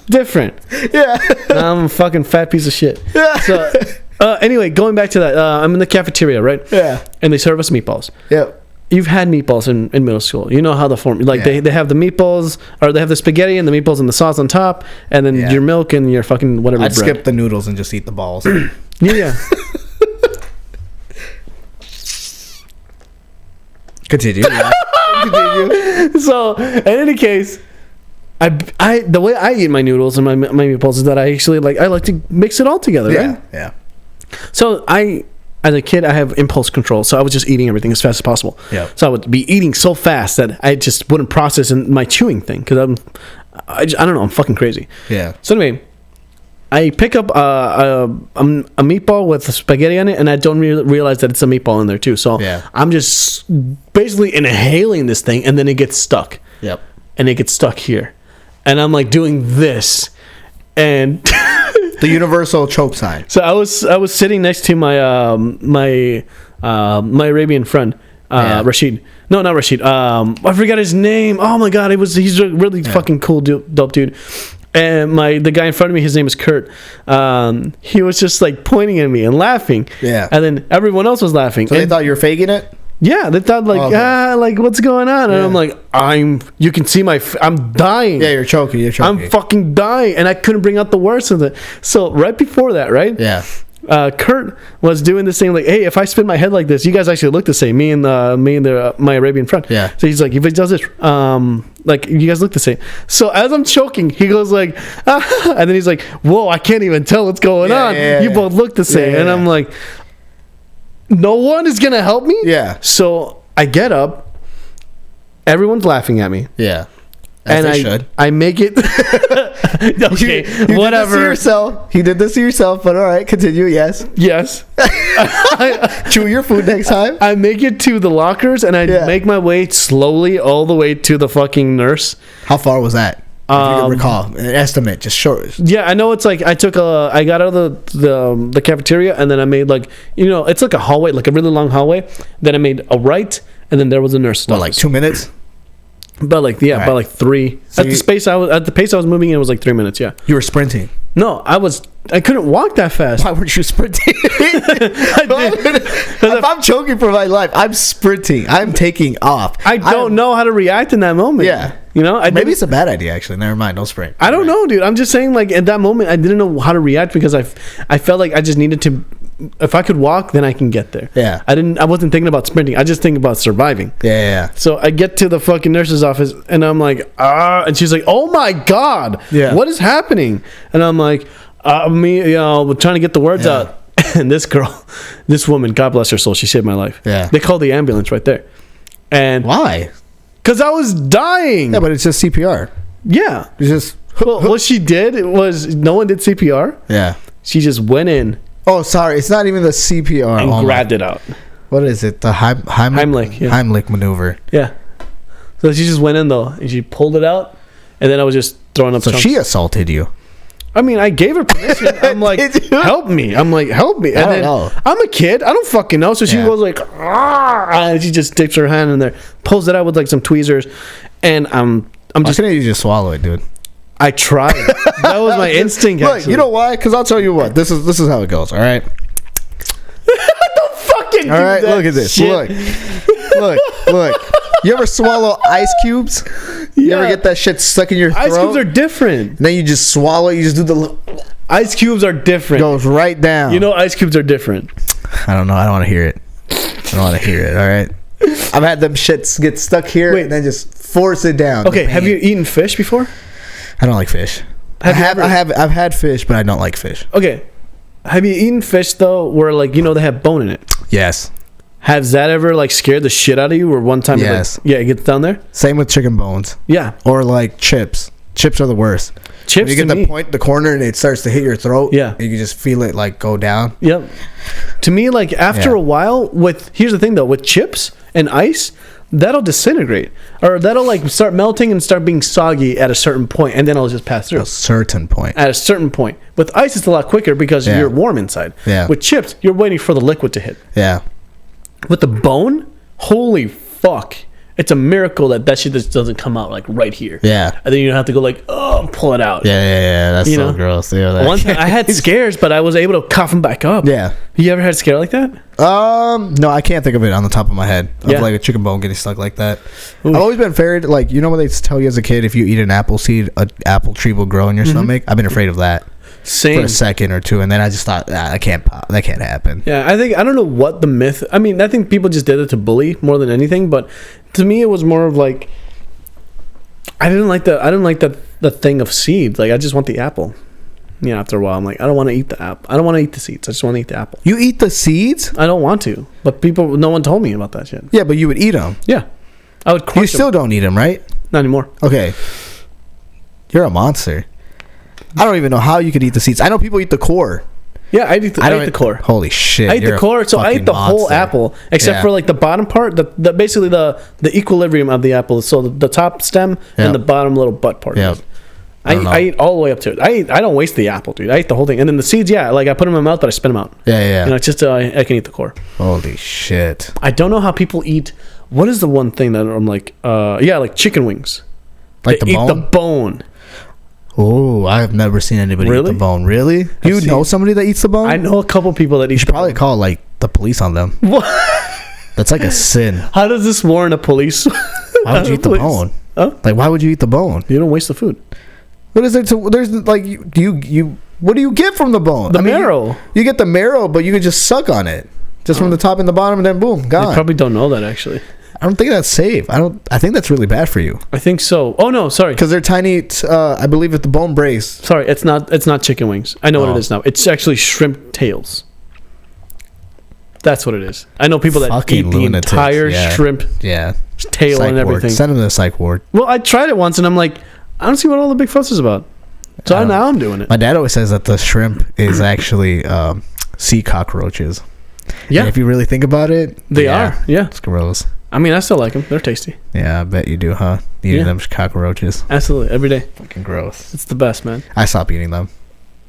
different. Yeah. Now I'm a fucking fat piece of shit. So anyway, going back to that, I'm in the cafeteria, right? Yeah. And they serve us meatballs. Yep. You've had meatballs in middle school. You know how the form, like Yeah. they have the meatballs, or they have the spaghetti and the meatballs and the sauce on top, and then Yeah. your milk and your fucking whatever I'd bread. skip the noodles and just eat the balls. Yeah. Continue. Yeah. Continue. So in any case, I the way I eat my noodles and my meatballs is that I like to mix it all together, Yeah. right? Yeah. So as a kid, I have impulse control, so I was just eating everything as fast as possible. Yeah. So I would be eating so fast that I just wouldn't process in my chewing thing because I don't know, I'm fucking crazy. Yeah. So anyway, I pick up a meatball with spaghetti on it, and I don't realize that it's a meatball in there too. So Yeah. I'm just basically inhaling this thing, and then it gets stuck. Yep. And it gets stuck here, and I'm like doing this, and The universal choke sign. so I was sitting next to my my Arabian friend. Yeah. Rashid. No, not Rashid. I forgot his name. Oh my god, he's a really fucking cool dope dude. And the guy in front of me, his name is Kurt. He was just like pointing at me and laughing. Yeah. And then everyone else was laughing. So they thought you were faking it? Yeah, they thought like, like what's going on? And I'm like, you can see I'm dying. Yeah, you're choking. I'm fucking dying. And I couldn't bring out the worst of it. So right before that, right? Yeah. Kurt was doing this thing like, hey, if I spin my head like this, you guys actually look the same. Me and my Arabian friend. Yeah. So he's like, if he does this, like you guys look the same. So as I'm choking, he goes like, and then he's like, whoa, I can't even tell what's going on. You both look the same. And I'm like, no one is gonna help me. Yeah. So I get up. Everyone's laughing at me. Yeah. As and I make it. Okay, you whatever. Did this to yourself. You did this to yourself, but all right, continue. Yes. Chew your food next time. I make it to the lockers and I make my way slowly all the way to the fucking nurse. How far was that? If you can recall an estimate, just short. Yeah, I know it's like I got out of the cafeteria and then I made like it's like a hallway, like a really long hallway. Then I made a right and then there was a nurse. What, like 2 minutes? But like about like 3. So at the pace I was moving, it was like 3 minutes. Yeah, you were sprinting. No, I couldn't walk that fast. Why weren't you sprinting? If I'm choking for my life, I'm sprinting. I'm taking off. I don't know how to react in that moment. Yeah. Maybe it's a bad idea, actually. Never mind. Don't sprint. I don't know, dude. I'm just saying, like, at that moment, I didn't know how to react because I felt like I just needed to. If I could walk, then I can get there. Yeah. I wasn't thinking about sprinting. I just think about surviving. Yeah. So I get to the fucking nurse's office and I'm like, and she's like, oh my God. Yeah. What is happening? And I'm like, we're trying to get the words out. And this woman, God bless her soul, she saved my life. Yeah. They called the ambulance right there. And why? Because I was dying. Yeah, but it's just CPR. Yeah. It's just. Well, what she did was no one did CPR. Yeah. She just went in. Oh, sorry. It's not even the CPR. And grabbed it out. What is it? The Heimlich. Yeah. Heimlich maneuver. Yeah. So she just went in though, and she pulled it out, and then I was just throwing up. So chunks. she assaulted you. I mean, I gave her permission. I'm like, help me. I'm like, help me. And I don't know. I'm a kid. I don't fucking know. So she goes like, and she just dips her hand in there, pulls it out with like some tweezers, and I'm just. Why couldn't you just swallow it, dude? I tried. That was my instinct. Look, you know why? Because I'll tell you what. This is how it goes. All right. Don't fucking. All right. Look at this. Shit. Look. You ever swallow ice cubes? You ever get that shit stuck in your throat? Ice cubes are different. And then you just swallow. You just do the. Ice cubes are different. Goes right down. Ice cubes are different. I don't know. I don't want to hear it. All right. I've had them shits get stuck here and then just force it down. Okay. Have you eaten fish before? I don't like fish. I've had fish, but I don't like fish. Okay. Have you eaten fish though, where like they have bone in it? Yes. Has that ever like scared the shit out of you? Or one time, yes. It gets down there. Same with chicken bones. Yeah. Or like chips. Chips are the worst. Chips. When you get the corner, and it starts to hit your throat. Yeah. And you can just feel it like go down. Yep. To me, like after a while, here's the thing though, with chips and ice, that'll disintegrate or that'll like start melting and start being soggy at a certain point, and then it'll just pass through. A certain point. At a certain point. With ice, it's a lot quicker because you're warm inside. Yeah. With chips, you're waiting for the liquid to hit. Yeah. With the bone, holy fuck. It's a miracle that shit just doesn't come out like right here. Yeah. And then you have to go like, pull it out. Yeah. That's so gross. Yeah, one time I had scares, but I was able to cough them back up. Yeah. You ever had a scare like that? No, I can't think of it on the top of my head. Of like a chicken bone getting stuck like that. Ooh. I've always been afraid, like, when they tell you as a kid, if you eat an apple seed, an apple tree will grow in your stomach. I've been afraid of that. Same. For a second or two, and then I just thought, that can't happen. Yeah, I don't know what the myth. I mean, I think people just did it to bully more than anything. But to me, it was more of like, I didn't like the thing of seeds. Like, I just want the apple. After a while, I'm like, I don't want to eat the apple. I don't want to eat the seeds. I just want to eat the apple. You eat the seeds? I don't want to, but no one told me about that shit. Yeah, but you would eat them. Yeah, I would. You still don't eat them, right? Not anymore. Okay, you're a monster. I don't even know how you could eat the seeds. I know people eat the core. Yeah, I eat the core. Holy shit! I eat the core, so I eat the whole apple, except for like the bottom part, the basically the equilibrium of the apple. So the top stem and the bottom little butt part. Yeah. I eat all the way up to it. I don't waste the apple, dude. I eat the whole thing, and then the seeds. Yeah, like I put them in my mouth, but I spit them out. Yeah. It's just I can eat the core. Holy shit! I don't know how people eat. What is the one thing that I'm like? Like chicken wings. Like they the bone. Eat the bone. Oh, I have never seen anybody eat the bone. Really? You know somebody that eats the bone? I know a couple people that eat. You should probably call like the police on them. What? That's like a sin. How does this warrant a police? Why would you eat the bone? Huh? Like, why would you eat the bone? You don't waste the food. What is there to? There's like you. What do you get from the bone? The marrow. You get the marrow, but you can just suck on it, just from the top and the bottom, and then boom, gone. You probably don't know that actually. I don't think that's safe. I think that's really bad for you. I think so. Oh no, sorry. Because they're tiny. I believe if the bone breaks. Sorry, it's not chicken wings. I know what it is now. It's actually shrimp tails. That's what it is. I know people that Fucking eat the lunatics. entire shrimp tail Psych and everything. Ward. Send them to the psych ward. Well, I tried it once and I'm like, I don't see what all the big fuss is about. So now I'm doing it. My dad always says that the shrimp is actually sea cockroaches. Yeah. And if you really think about it, they are. Yeah. It's gross. I mean, I still like them. They're tasty. Yeah, I bet you do, huh? Eating them cockroaches. Absolutely. Every day. Fucking gross. It's the best, man. I stopped eating them.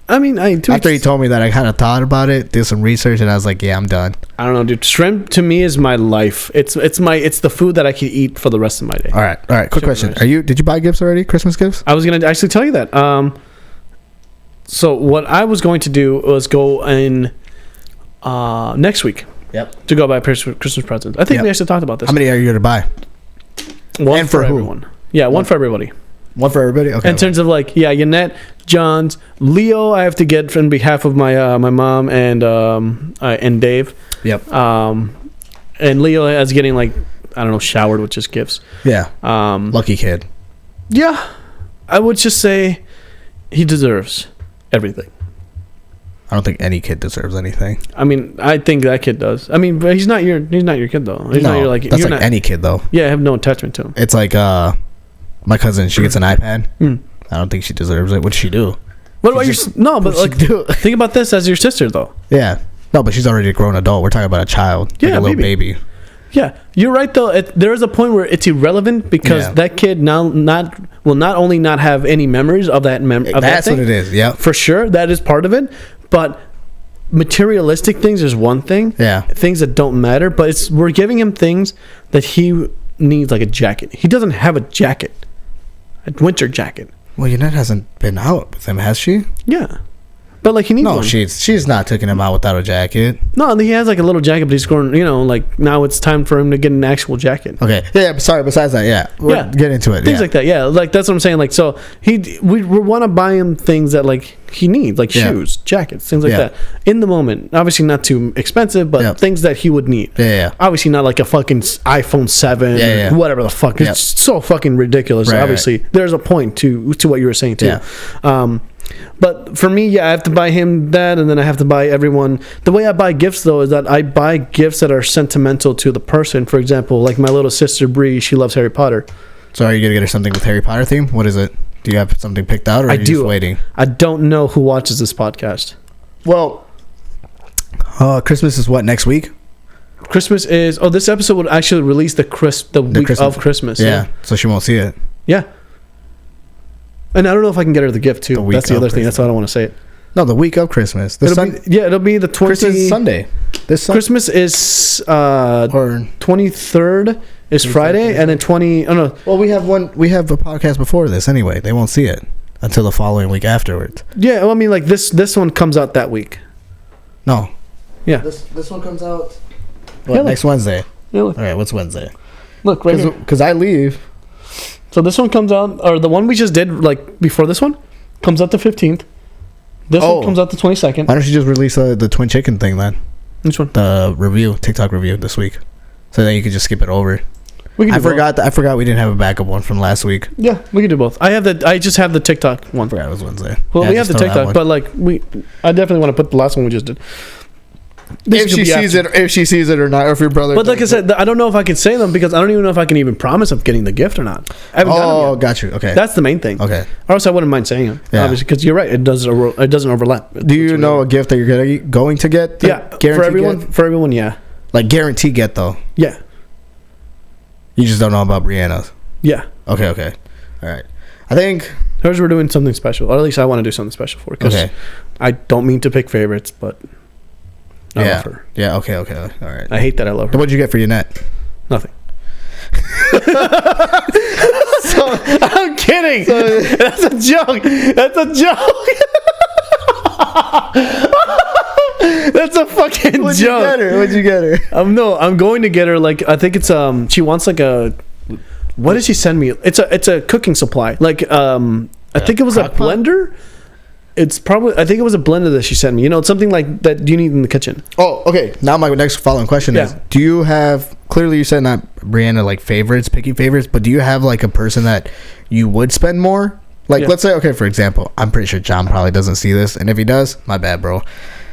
I mean, after he told me that, I kind of thought about it, did some research, and I was like, yeah, I'm done. I don't know, dude. Shrimp to me is my life. It's the food that I can eat for the rest of my day. All right. Quick question: did you buy gifts already? Christmas gifts? I was gonna actually tell you that. So what I was going to do was go in next week. Yep. To go buy Christmas presents. I think we actually talked about this. How many are you going to buy? One for everyone. Yeah, one for everybody. One for everybody? Okay. In terms of like, Yannette, John's, Leo, I have to get on behalf of my my mom and Dave. Yep. And Leo is getting like, I don't know, showered with just gifts. Yeah. Lucky kid. Yeah. I would just say he deserves everything. I don't think any kid deserves anything. I mean, I think that kid does. I mean, but he's not your kid though. He's not your that's like any kid though. Yeah, I have no attachment to him. It's like my cousin. She gets an iPad. I don't think she deserves it. What'd she do? What about think about this as your sister though. Yeah. No, but she's already a grown adult. We're talking about a child. Yeah, like a little baby. Yeah, you're right though. There is a point where it's irrelevant because that kid will not only not have any memories of that That's what it is. Yeah, for sure. That is part of it. But materialistic things is one thing. Yeah, things that don't matter. But we're giving him things that he needs, like a jacket. He doesn't have a jacket, a winter jacket. Well, Yannette hasn't been out with him, has she? Yeah. But like he needs one. No, she's not taking him out without a jacket. No, he has like a little jacket, but he's going, like now it's time for him to get an actual jacket. Okay. Yeah, sorry, besides that, get into it. Things like that, yeah. Like that's what I'm saying. Like so we want to buy him things that like he needs, like shoes, jackets, things like that. In the moment. Obviously not too expensive, but things that he would need. Yeah. Obviously not like a fucking iPhone 7 whatever the fuck. It's so fucking ridiculous. Right, obviously. There's a point to what you were saying too. Yeah. But for me, I have to buy him that, and then I have to buy everyone. The way I buy gifts, though, is that I buy gifts that are sentimental to the person. For example, like my little sister, Bree, she loves Harry Potter. So are you going to get her something with Harry Potter theme? What is it? Do you have something picked out, or are you just waiting? I don't know who watches this podcast. Well, Christmas is what, next week? Christmas is... Oh, this episode would actually release the week of Christmas. Yeah, so she won't see it. Yeah. And I don't know if I can get her the gift too. That's the other thing. That's why I don't want to say it. No, the week of Christmas. It'll be the 20th. Christmas is Sunday. Christmas is 23rd is Friday, and then 20. Oh no. Well, we have a podcast before this anyway. They won't see it until the following week afterwards. Yeah, well, I mean, like this one comes out that week. No. Yeah. This one comes out next Wednesday. Yeah, all right. What's Wednesday? Look right here. Because I leave. So this one comes out, or the one we just did, like before this one, comes out the 15th. This one comes out the 22nd. Why don't you just release the twin chicken thing then? Which one? The TikTok review this week, so that you can just skip it over. I forgot we didn't have a backup one from last week. Yeah, we can do both. I just have the TikTok one. I forgot it was Wednesday. Well, we have the TikTok, but like I definitely want to put the last one we just did. If she sees it or not, or if your brother. But like I said, I don't know if I can say them because I don't even know if I can even promise of getting the gift or not. I haven't gotten them yet. Got you. Okay, that's the main thing. Okay, or else I wouldn't mind saying them. Yeah. Obviously, because you're right, it doesn't overlap. Do you know a gift that you're going to get? Yeah, for everyone. For everyone, yeah. Like guarantee get though. Yeah. You just don't know about Brianna's. Yeah. Okay. All right. I think hers we're doing something special, or at least I want to do something special for. Because I don't mean to pick favorites, but. I love her. Yeah, okay. All right. I hate that I love her. What'd you get for Yannette? Nothing. I'm kidding. That's a joke. That's a joke. That's a fucking joke. What'd you get her? No, I'm going to get her like I think it's she wants like a what did she send me? It's a cooking supply. Like I think it was a blender. It's probably I think it was a blender that she sent me. You know, something like that you need in the kitchen. Oh, okay. Now my next following question is: do you have clearly you said not Brianna like favorites, picky favorites, but do you have like a person that you would spend more? Like let's say okay, for example, I'm pretty sure John probably doesn't see this, and if he does, my bad, bro.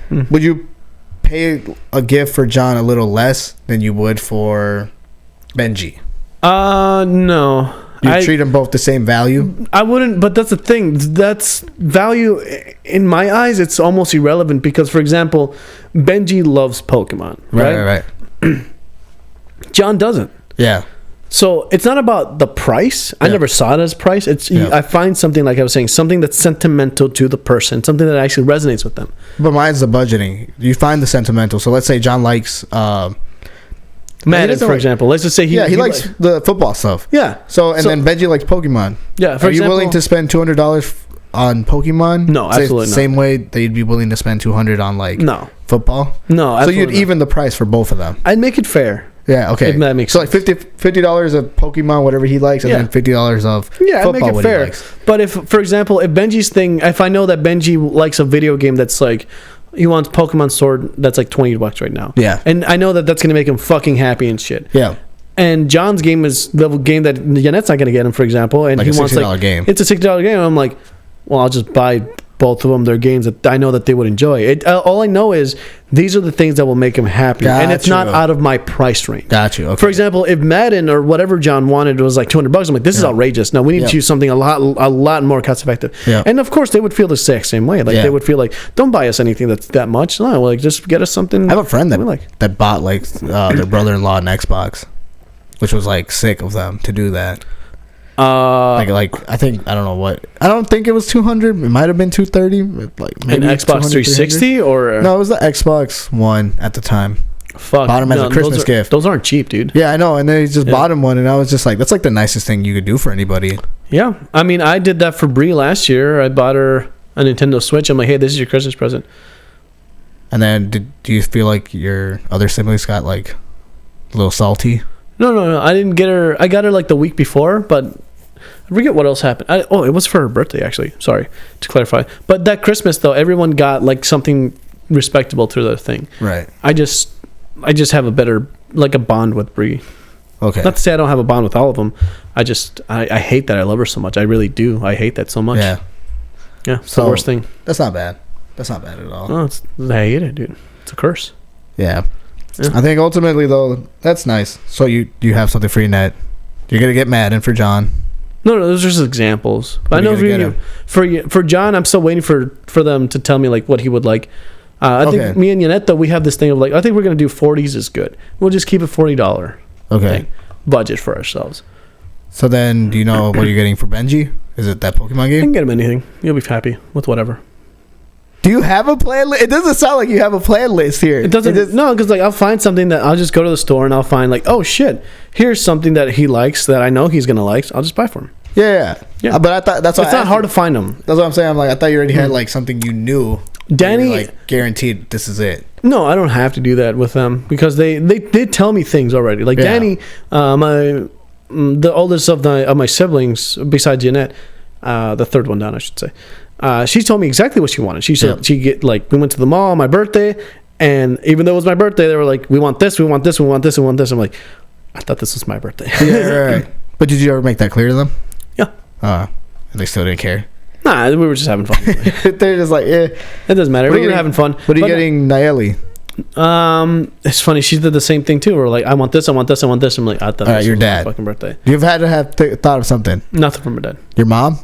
Would you pay a gift for John a little less than you would for Benji? No. You treat them both the same value? I wouldn't, but that's the thing. That's value in my eyes. It's almost irrelevant because, for example, Benji loves Pokemon, right? Right. John doesn't. Yeah. So it's not about the price. I never saw it as price. It's I find something like I was saying, something that's sentimental to the person, something that actually resonates with them. But mine's the budgeting. You find the sentimental. So let's say John likes Madden, for example. Let's just say he likes the football stuff. Yeah. So then Benji likes Pokemon. Yeah. Are you willing to spend $200 on Pokemon? No, absolutely not. Same way that you'd be willing to spend $200 on like football. No, so you'd even the price for both of them. I'd make it fair. Yeah, okay. That makes sense. Like $50 of Pokemon, whatever he likes, and then $50 of football, I'd make it fair. But if, for example, if Benji's thing, if I know that Benji likes a video game that's like, he wants Pokemon Sword that's like $20 right now. Yeah. And I know that that's going to make him fucking happy and shit. Yeah. And John's game is the game that Yanette's not going to get him, for example. And like he wants $60 game. It's a $60 game. And I'm like, well, I'll just buy both of them their games that I know that they would enjoy. All I know is these are the things that will make him happy, and it's not out of my price range. Got you. Okay. For example, if Madden or whatever John wanted was like $200, I'm like, this is outrageous. No, we need to choose something a lot more cost effective. Yeah. And of course, they would feel the exact same way. Like they would feel like, don't buy us anything that's that much. No, like just get us something. I have a friend that bought like their brother-in-law an Xbox, which was like sick of them to do that. Like I think I don't know what I don't think it was 200. It might have been 230. Like maybe an Xbox 360 or no, it was the Xbox One at the time. Fuck, bought him as a Christmas gift. Those aren't cheap, dude. Yeah, I know. And then he just bought him one, and I was just like, that's like the nicest thing you could do for anybody. Yeah, I mean, I did that for Bree last year. I bought her a Nintendo Switch. I'm like, hey, this is your Christmas present. And then do you feel like your other siblings got like a little salty? No. I didn't get her. I got her like the week before, but I forget what else happened. It was for her birthday, actually. Sorry to clarify. But that Christmas, though, everyone got like something respectable through their thing. Right. I just have a better, like a bond with Brie. Okay. Not to say I don't have a bond with all of them. I hate that I love her so much. I really do. I hate that so much. Yeah. Yeah. It's the worst thing. That's not bad. That's not bad at all. No, I hate it, dude. It's a curse. Yeah. I think ultimately, though, that's nice. So you have something for your net. You're going to get Madden for John. No, those are just examples. But I know for John, I'm still waiting for them to tell me like what he would like. I think me and Yanette, though, we have this thing of like, I think we're going to do 40s is good. We'll just keep a $40 budget for ourselves. So then, do you know what you're getting for Benji? Is it that Pokemon game? I can get him anything. You'll be happy with whatever. Do you have a plan list? It doesn't sound like you have a plan list here. It doesn't. No, because like I'll find something that I'll just go to the store and I'll find like, oh shit, here's something that he likes that I know he's gonna like. So I'll just buy for him. Yeah. But I thought that's why it's not hard to find them. That's what I'm saying. I'm like, I thought you already had like something you knew. Danny, like guaranteed this is it. No, I don't have to do that with them because they tell me things already. Like Danny, the oldest of my siblings besides Jeanette, the third one down, I should say. She told me exactly what she wanted. She said we went to the mall on my birthday, and even though it was my birthday, they were like, we want this, we want this, we want this, we want this. I'm like, I thought this was my birthday. Yeah, right. But did you ever make that clear to them? Yeah. They still didn't care. Nah, we were just having fun. They're just like, yeah. It doesn't matter. We were having fun. What are you getting Nayeli? It's funny. She did the same thing too. We're like, I want this, I want this, I want this. I'm like, I thought this your was dad. my fucking birthday. You've had to have thought of something. Nothing from her dad. Your mom?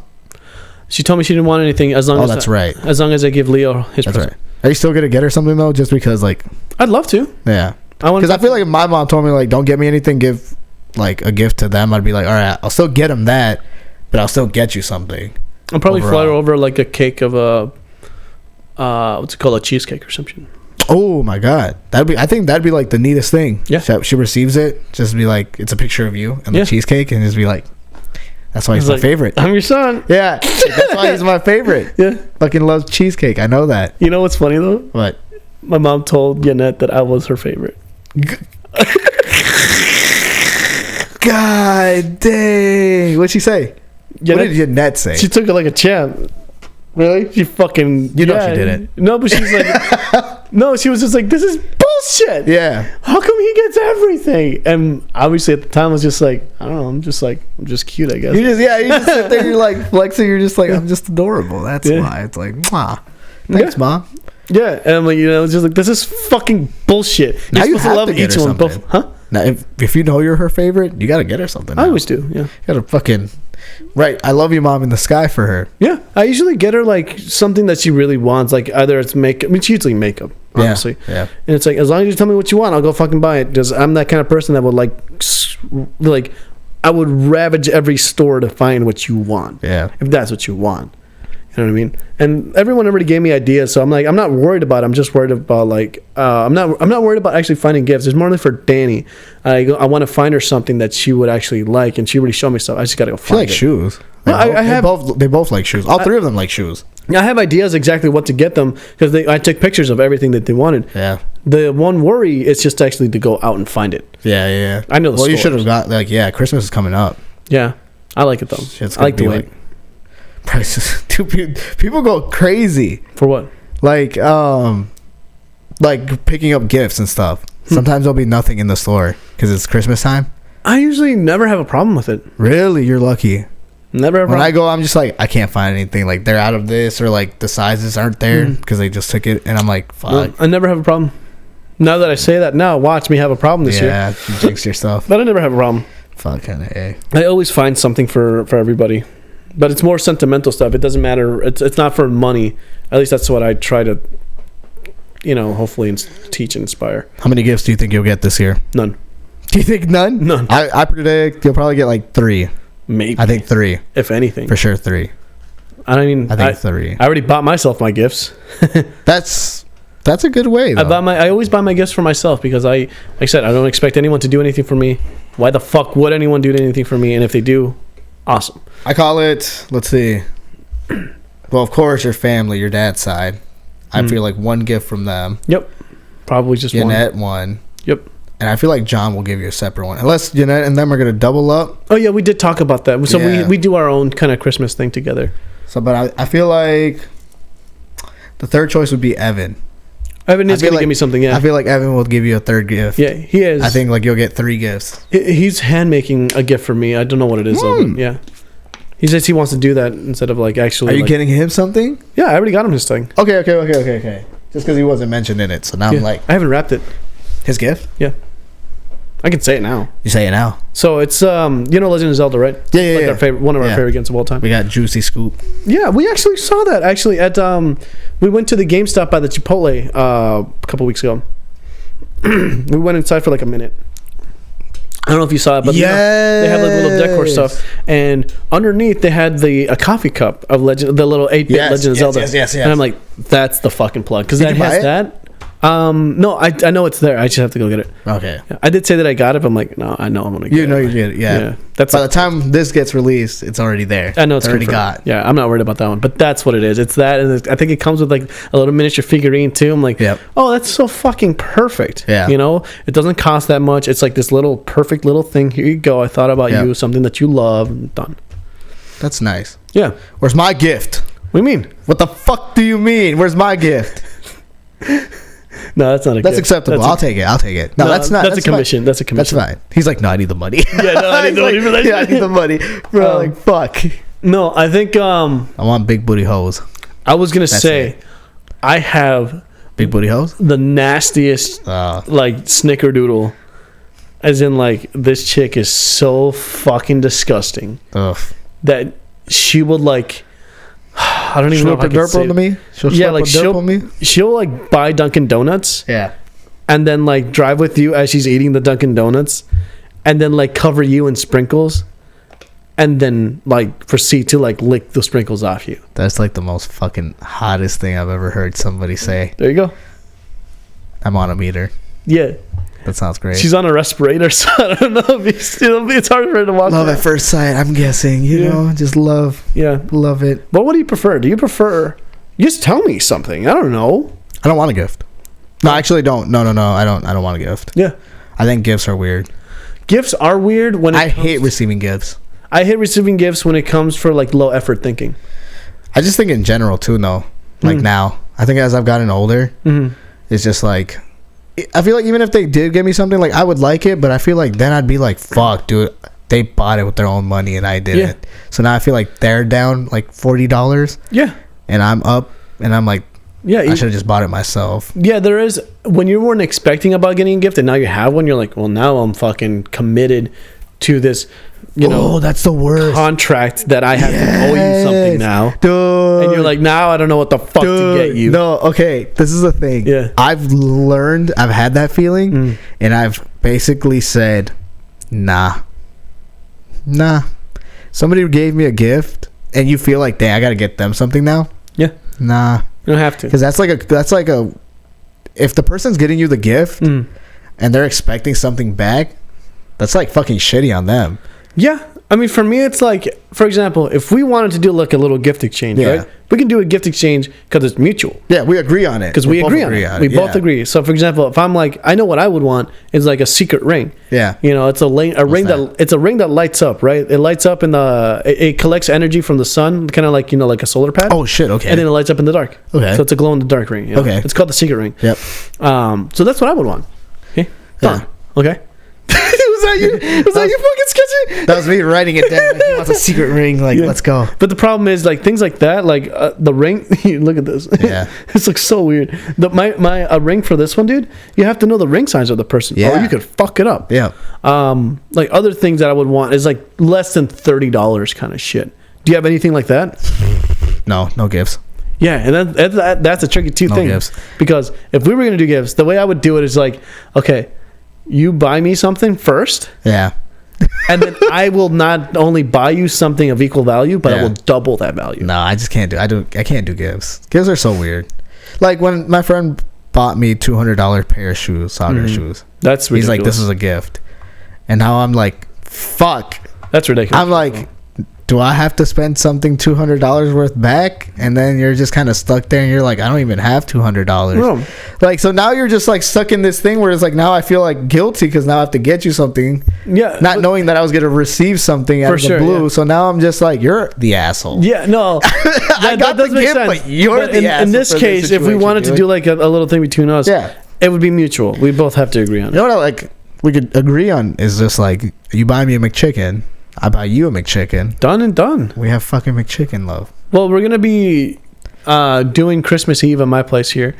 She told me she didn't want anything as long as that's right. As long as I give Leo his present. Right. Are you still gonna get her something though? Just because like, I'd love to. Yeah. Because I feel like if my mom told me like, don't get me anything, give like a gift to them, I'd be like, all right, I'll still get them that, but I'll still get you something. I'll probably fly her over like a cake of what's it called, a cheesecake or something. Oh my god, I think that'd be like the neatest thing. Yeah. She receives it, just be like, it's a picture of you and the cheesecake, and just be like, That's why he's my favorite. I'm your son. Yeah, that's why he's my favorite. Yeah. Fucking loves cheesecake. I know that. You know what's funny though? What? My mom told Yanette that I was her favorite. God dang. What'd she say? What did Yanette say? She took it like a champ. Really? She fucking... You know she didn't. No, but she's like... no, she was just like, this is bullshit. Yeah. How come he gets everything? And obviously at the time I was just like, I don't know. I'm just cute, I guess. You just sit there, you're like flexing, you're just like, I'm just adorable. That's why. It's like, mwah. Thanks, Mom. Yeah. And I'm like, it's just like, this is fucking bullshit. You're now you supposed have to love to get each her one. something. Huh? Now, if you know you're her favorite, you gotta get her something. I always do, yeah. You gotta fucking... Right, I love you, Mom, in the sky for her. Yeah, I usually get her like something that she really wants. Like either it's makeup. I mean, it's usually makeup, honestly. Yeah. And it's like, as long as you tell me what you want, I'll go fucking buy it. Because I'm that kind of person that would like I would ravage every store to find what you want. Yeah. If that's what you want. You know what I mean? And everyone already gave me ideas, so I'm like, I'm not worried about it. I'm just worried about like, I'm not worried about actually finding gifts. It's more for Danny. I want to find her something that she would actually like, and she already showed me stuff. I just gotta go find it. She likes shoes. They both like shoes. All three of them like shoes. I have ideas exactly what to get them because I took pictures of everything that they wanted. Yeah. The one worry is just actually to go out and find it. Yeah. I know the Well, you stores. should have got Christmas is coming up. Yeah, I like it though. Shit's I like gonna the be wait. Prices. Dude, people go crazy. For what? Like picking up gifts and stuff. Sometimes there'll be nothing in the store because it's Christmas time. I usually never have a problem with it. Really, you're lucky. Never have a When problem. I go, I'm just like, I can't find anything. Like they're out of this, or like the sizes aren't there because they just took it, and I'm like, fuck. No, I never have a problem. Now that I say that, now watch me have a problem this year. Yeah, you jinx yourself. But I never have a problem. Fucking A. I always find something for everybody, but it's more sentimental stuff. It doesn't matter. It's not for money. At least that's what I try to, hopefully teach and inspire. How many gifts do you think you'll get this year? None. Do you think none? None. I predict you'll probably get like 3. Maybe. I think 3. If anything. For sure 3. I think 3. I already bought myself my gifts. That's a good way, though. I always buy my gifts for myself because like I said, I don't expect anyone to do anything for me. Why the fuck would anyone do anything for me? And if they do, awesome. I call it, let's see. Well, of course, your family, your dad's side. I feel like 1 gift from them. Yep. Probably just Jeanette, one. 1. Yep. And I feel like John will give you a separate one. Unless Jeanette and them are going to double up. Oh, yeah, we did talk about that. So Yeah. we do our own kind of Christmas thing together. So, but I feel like the third choice would be Evan. Evan is going to give me something, yeah. I feel like Evan will give you a third gift. Yeah, he is. I think like you'll get 3 gifts. He's hand making a gift for me. I don't know what it is, though, but yeah. He says he wants to do that instead of like actually. Are you getting him something? Yeah, I already got him his thing. Okay. Just because he wasn't mentioned in it, so now I'm like, I haven't wrapped it. his gift? Yeah, I can say it now. You say it now. So it's Legend of Zelda, right? Yeah. Our favorite, one of our favorite games of all time. We got Juicy Scoop. Yeah, we actually saw that at we went to the GameStop by the Chipotle a couple weeks ago. We went inside for like a minute. I don't know if you saw it, but they had like little decor stuff, and underneath they had a coffee cup of the little 8-bit Legend of Zelda. Yes. And I'm like, that's the fucking plug because that you buy has it? that. No, I know it's there. I just have to go get it. Okay. Yeah, I did say that I got it, but I'm like, no, I know I'm gonna get it. You know you did it, yeah. That's by the time this gets released, it's already there. I know it's already confirmed. got. Yeah, I'm not worried about that one, but that's what it is. It's that, and I think it comes with like a little miniature figurine too. I'm like, oh, that's so fucking perfect. Yeah. It doesn't cost that much. It's like this little perfect little thing. Here you go. I thought about you, something that you love, and done. That's nice. Yeah. Where's my gift? What do you mean? What the fuck do you mean? Where's my gift? No, that's not a That's gift. acceptable. I'll take it. No, that's not. That's a commission. Fine. That's a commission. That's fine. He's like, no, I need the money. Yeah, no, I need the money for that. Yeah, I need the money. Bro, like, fuck. No, I think I want big booty hoes. I was gonna say I have big booty hoes. The nastiest like snickerdoodle, as in like this chick is so fucking disgusting. Ugh. That she would like. I don't even know if I can say to me. She'll like buy Dunkin' Donuts. Yeah. And then like drive with you as she's eating the Dunkin' Donuts, and then like cover you in sprinkles, and then like proceed to like lick the sprinkles off you. That's like the most fucking hottest thing I've ever heard somebody say. There you go. I'm on a meter. Yeah. That sounds great. She's on a respirator, so I don't know if it's hard for her to walk. Love around. at first sight. I'm guessing. You know, just love. Yeah, love it. But what do you prefer? Do you prefer? Just tell me something. I don't know. I don't want a gift. No, I actually don't. No. I don't want a gift. Yeah, I think gifts are weird. Gifts are weird when I hate receiving gifts. I hate receiving gifts when it comes for like low effort thinking. I just think in general too, though. Like now, I think as I've gotten older, it's just like I feel like even if they did give me something, like I would like it, but I feel like then I'd be like, fuck, dude, they bought it with their own money and I didn't. So now I feel like they're down like $40. Yeah, and I'm up, and I'm like, yeah, I should have just bought it myself. Yeah, there is when you weren't expecting about getting a gift and now you have one, you're like, well, now I'm fucking committed to this. You know, that's the worst contract that I have to owe you something now, dude. And you're like, now I don't know what the fuck to get you. No, okay, this is the thing. Yeah, I've had that feeling, and I've basically said, nah. Somebody gave me a gift, and you feel like, dang, I gotta get them something now. Yeah, nah, you don't have to, because that's like a. If the person's getting you the gift, and they're expecting something back, that's like fucking shitty on them. Yeah, I mean, for me, it's like, for example, if we wanted to do like a little gift exchange, right? We can do a gift exchange because it's mutual. Yeah, we agree on it. Because we agree on it. We both agree. So, for example, if I'm like, I know what I would want is like a secret ring. Yeah. You know, it's a ring that lights up, right? It lights up in it collects energy from the sun, kind of like, you know, like a solar pad. Oh, shit, okay. And then it lights up in the dark. Okay. So it's a glow in the dark ring. You know? Okay. It's called the secret ring. Yep. So that's what I would want. Okay. Yeah. Okay. Was that you? Was that you fucking sketchy? That was me writing it down. Like, he wants a secret ring. Like, let's go. But the problem is, like, things like that, like the ring. Look at this. Yeah, this looks so weird. A ring for this one, dude. You have to know the ring size of the person. Yeah, or you could fuck it up. Yeah. Like other things that I would want is like less than $30 kind of shit. Do you have anything like that? No gifts. Yeah, and that's a tricky thing. Gifts. Because if we were gonna do gifts, the way I would do it is like, okay, you buy me something first. Yeah. And then I will not only buy you something of equal value, but I will double that value. No, I just can't do. I can't do gifts. Gifts are so weird. Like when my friend bought me $200 pair of shoes, soccer shoes. That's ridiculous. He's like, this is a gift, and now I'm like, fuck. That's ridiculous. I'm like, do I have to spend something $200 worth back? And then you're just kind of stuck there, and you're like, I don't even have $200. Like, so now you're just like stuck in this thing where it's like, now I feel like guilty because now I have to get you something. Yeah. Not knowing that I was going to receive something out of the blue. Yeah. So now I'm just like, you're the asshole. Yeah, no. I got the gift, but you're the asshole. In this case, if we wanted to do like a little thing between us, it would be mutual. We both have to agree on it. You know what we could agree on is just like, you buy me a McChicken, I buy you a McChicken. Done and done. We have fucking McChicken love. Well, we're gonna be doing Christmas Eve at my place here,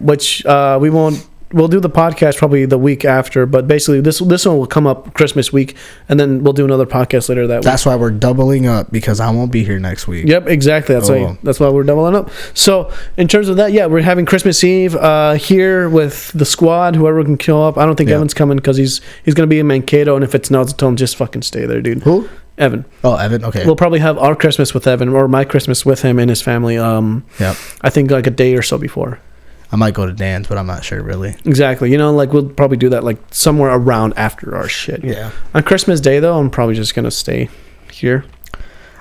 which we won't. We'll do the podcast probably the week after, but basically this one will come up Christmas week, and then we'll do another podcast later that week. That's why we're doubling up, because I won't be here next week. Yep, exactly. That's why we're doubling up. So in terms of that, we're having Christmas Eve here with the squad. Whoever can kill up. I don't think Evan's coming because he's going to be in Mankato, and if it's not, tell him just fucking stay there, dude. Who? Evan. Oh, Evan. Okay. We'll probably have our Christmas with Evan, or my Christmas with him and his family. I think like a day or so before. I might go to Dan's, but I'm not sure really. Exactly. You know, like we'll probably do that like somewhere around after our shit. Yeah. On Christmas Day though, I'm probably just gonna stay here.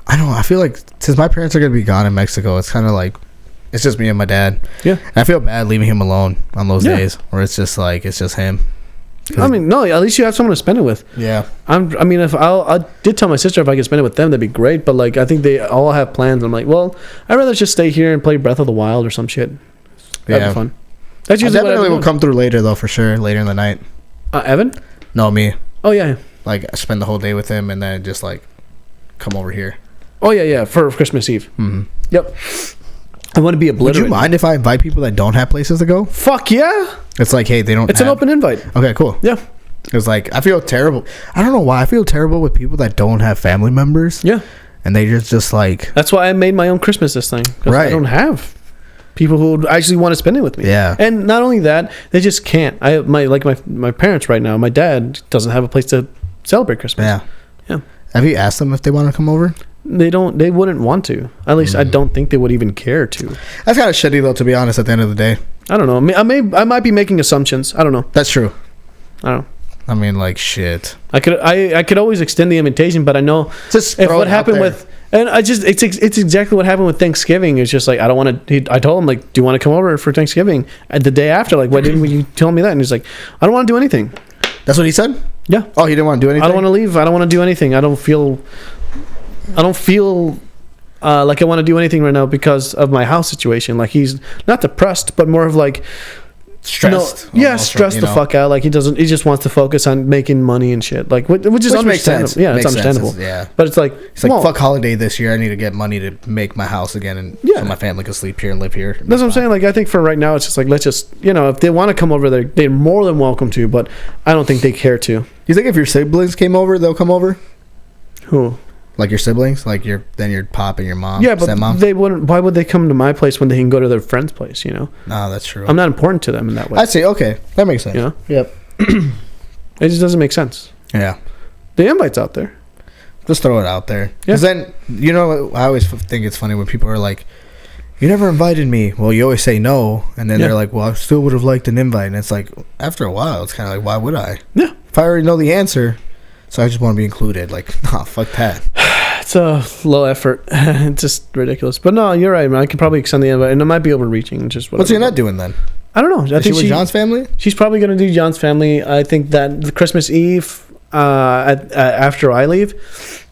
I don't know. I feel like since my parents are gonna be gone in Mexico, it's kind of like it's just me and my dad. Yeah. And I feel bad leaving him alone on those days where it's just like it's just him. I mean, no. At least you have someone to spend it with. Yeah. I mean, if I did tell my sister if I could spend it with them, that'd be great. But like, I think they all have plans. I'm like, well, I'd rather just stay here and play Breath of the Wild or some shit. That'd be fun. That's usually I definitely will come through later though, for sure. Later in the night. Evan? No, me. Oh yeah. Like I spend the whole day with him and then just like come over here. Oh yeah, for Christmas Eve. Mm-hmm. Yep. I want to be obliterated. Would you mind if I invite people that don't have places to go? Fuck yeah. It's like, hey, they don't. It's an open invite. Okay, cool. Yeah. It's like I feel terrible. I don't know why I feel terrible with people that don't have family members. Yeah. And they just like. That's why I made my own Christmas this thing. Right. I don't have people who actually want to spend it with me. Yeah. And not only that, they just can't. My parents right now. My dad doesn't have a place to celebrate Christmas. Yeah. Yeah. Have you asked them if they want to come over? They don't. They wouldn't want to. At least I don't think they would even care to. That's kind of shitty though, to be honest. At the end of the day, I don't know. I might be making assumptions. I don't know. That's true. I don't know. I mean, like, shit. I could always extend the invitation, but I know Just if throw what it out happened there. with, and I just it's exactly what happened with Thanksgiving. It's just like I don't want to. I told him like, do you want to come over for Thanksgiving? And the day after, like, why didn't you tell me that? And he's like, I don't want to do anything. That's what he said? Yeah. Oh, he didn't want to do anything? I don't want to leave. I don't want to do anything. I don't feel like I want to do anything right now because of my house situation. Like, he's not depressed, but more of like stressed. Stressed the fuck out. Like, he just wants to focus on making money and shit. Like, which is understandable. Makes sense. Yeah, Makes it's understandable. sense. Yeah. But it's like, It's like, fuck holiday this year. I need to get money to make my house again, and so my family can sleep here and live here. That's what I'm saying. Like, I think for right now, it's just like, let's just, if they want to come over there, they're more than welcome to, but I don't think they care to. You think if your siblings came over, they'll come over? Who? Like your siblings? Like your pop and your mom? Yeah, but stepmom? they wouldn't. Why would they come to my place when they can go to their friend's place, No, that's true. I'm not important to them in that way. I see. Okay. That makes sense. Yep. It just doesn't make sense. Yeah. The invite's out there. Just throw it out there. Yeah. Because then, I always think it's funny when people are like, you never invited me. Well, you always say no. And then they're like, well, I still would have liked an invite. And it's like, after a while, it's kind of like, why would I? Yeah. If I already know the answer, so I just want to be included. Like, nah, fuck that. It's a low effort. It's just ridiculous. But no, you're right, man. I can probably extend the invite. And it might be overreaching. Just whatever. What's he not doing then? I don't know. Is she with John's family? She's probably going to do John's family. I think that the Christmas Eve, after I leave,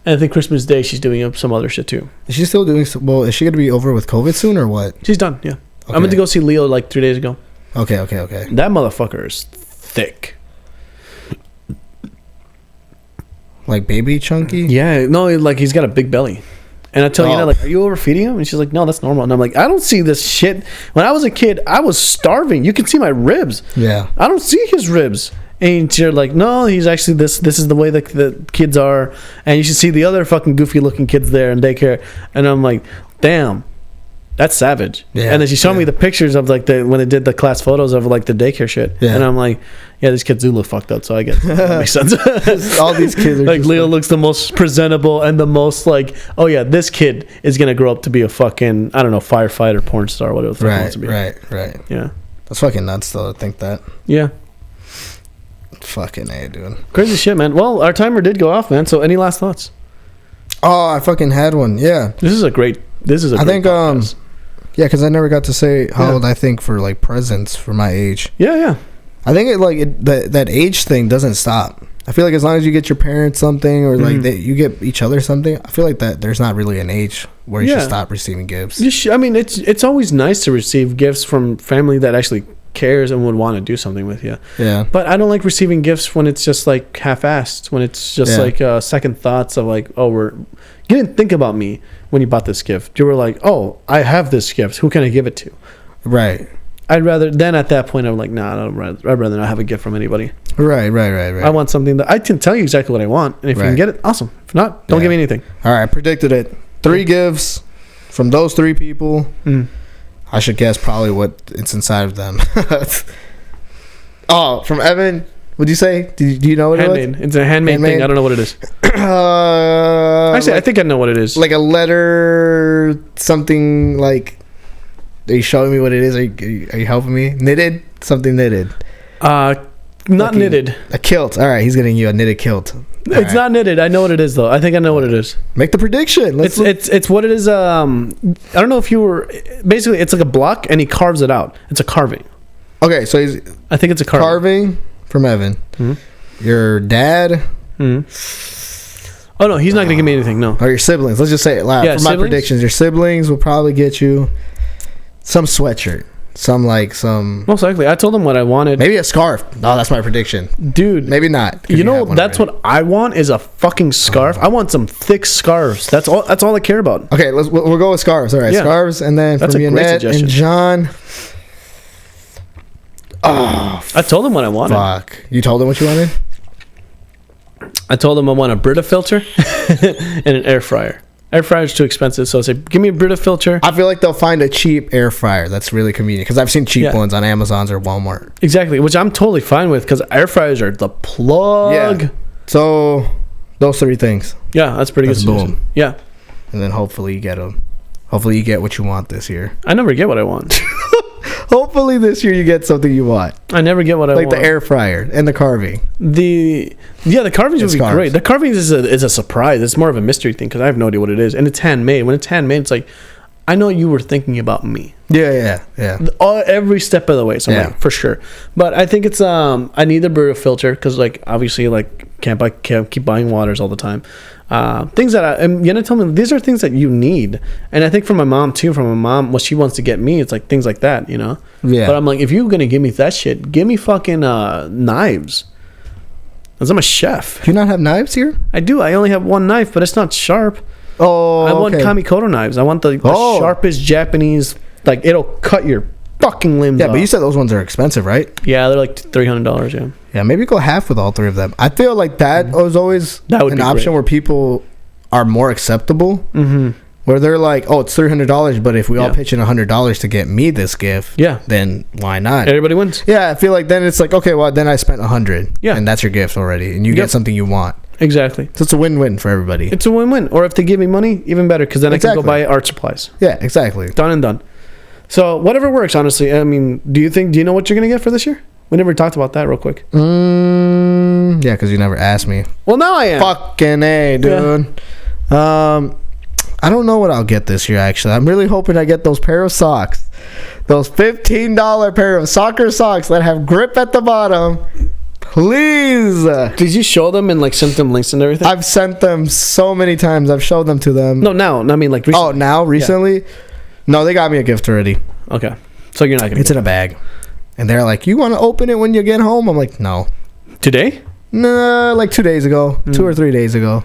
and I think Christmas Day she's doing some other shit too. Is she still doing? Well, is she going to be over with COVID soon or what? She's done. Yeah. Okay. I went to go see Leo like 3 days ago. Okay. That motherfucker is thick. Like baby chunky? Yeah. No, like he's got a big belly. And I tell you, like, are you overfeeding him? And she's like, no, that's normal. And I'm like, I don't see this shit. When I was a kid, I was starving. You can see my ribs. Yeah. I don't see his ribs. And you're like, no, he's actually this is the way the kids are. And you should see the other fucking goofy looking kids there in daycare. And I'm like, damn, that's savage. Yeah. And then she showed me the pictures of like when they did the class photos of like the daycare shit. Yeah. And I'm like, yeah, these kids do look fucked up. So I guess that makes sense. All these kids are like Leo looks the most presentable and the most like, oh yeah, this kid is gonna grow up to be a fucking, I don't know, firefighter, porn star, whatever the fuck he wants to be. Right. Yeah. That's fucking nuts though to think that. Yeah. Fucking A, dude. Crazy shit, man. Well, our timer did go off, man. So any last thoughts? Oh, I fucking had one. Yeah. This is a great podcast. Yeah, because I never got to say how old I think for like presents for my age. Yeah. I think that age thing doesn't stop. I feel like as long as you get your parents something or like you get each other something, I feel like that there's not really an age where you should stop receiving gifts. I mean, it's always nice to receive gifts from family that actually cares and would want to do something with you. Yeah. But I don't like receiving gifts when it's just like half-assed, when it's just like second thoughts of like, oh, you didn't think about me when you bought this gift. You were like, oh, I have this gift. Who can I give it to? Right. I'd rather, then at that point, I'm like, nah, I'd rather not have a gift from anybody. Right. I want something that I can tell you exactly what I want. And if you can get it, awesome. If not, don't give me anything. All right. I predicted it. 3 gifts from those 3 people. I should guess probably what it's inside of them. Oh, from Evan. What'd you say? Do you know what handmade. it was? It's a handmade thing. I don't know what it is. Actually, I think I know what it is. Like a letter, something like. Are you showing me what it is? Are you helping me? Knitted? Something knitted. Not knitted. A kilt. All right, he's getting you a knitted kilt. It's not knitted. I know what it is, though. I think I know what it is. Make the prediction. It's what it is. I don't know if you were. Basically, it's like a block, and he carves it out. It's a carving. Okay, so I think it's a carving from Evan. Mm-hmm. Your dad. Mm-hmm. Oh no, he's not gonna give me anything. No. Or your siblings. Let's just say it loud. Yeah, for my predictions, your siblings will probably get you some sweatshirt. Some most likely. I told him what I wanted. Maybe a scarf. No, that's my prediction. Dude. Maybe not. You know, that's what I want is a fucking scarf. I want some thick scarves. That's all I care about. Okay, we'll go with scarves. All right, scarves, and then that's from Annette and John. Oh, I told him what I wanted. Fuck. You told him what you wanted? I told him I want a Brita filter and an air fryer. Air fryer's too expensive, so I say, give me a Brita filter. I feel like they'll find a cheap air fryer that's really convenient because I've seen cheap ones on Amazon's or Walmart. Exactly, which I'm totally fine with because air fryers are the plug. Yeah. So those 3 things. Yeah, that's pretty good. Boom. Yeah. And then hopefully you get them. Hopefully you get what you want this year. I never get what I want. Hopefully this year you get something you want. I never get what I Like want. the air fryer and the carving. The carvings would be Scarves. great. The carvings is a surprise. It's more of a mystery thing because I have no idea what it is, and it's handmade. When it's handmade, it's like I know you were thinking about me. Yeah. Every step of the way. So I'm like, for sure. But I think it's I need the burrito filter because like obviously like can't keep buying waters all the time. Things that and Yenna told me these are things that you need, and I think from my mom too. From my mom, what she wants to get me, it's like things like that, you know. Yeah. But I'm like, if you're gonna give me that shit, give me fucking knives. Because I'm a chef. Do you not have knives here? I do. I only have one knife, but it's not sharp. Oh, I want Kamikoto knives. I want the sharpest Japanese. Like it'll cut your fucking limbs off. But you said those ones are expensive, right? Yeah, they're like $300. Yeah. Yeah, maybe go half with all three of them. I feel like that was always That would an be option great. where people are more acceptable. Mm-hmm. Where they're like, oh, it's $300, but if we all pitch in $100 to get me this gift, then why not? Everybody wins. Yeah, I feel like then it's like, okay, well, then I spent $100. Yeah. And that's your gift already. And you get something you want. Exactly. So it's a win-win for everybody. It's a win-win. Or if they give me money, even better, because then I can go buy art supplies. Yeah, exactly. Done and done. So whatever works, honestly. I mean, do you know what you're going to get for this year? We never talked about that real quick. Yeah, because you never asked me. Well, now I am. Fucking A, dude. Yeah. I don't know what I'll get this year, actually. I'm really hoping I get those pair of socks. Those $15 pair of soccer socks that have grip at the bottom. Please. Did you show them and like sent them links and everything? I've sent them so many times. I've showed them to them. No, now. I mean, like recently. Oh, now? Recently? Yeah. No, they got me a gift already. Okay. So you're not going to It's in a bag. And they're like, you want to open it when you get home? I'm like, no. Today? No, like 2 days ago. 2 or 3 days ago.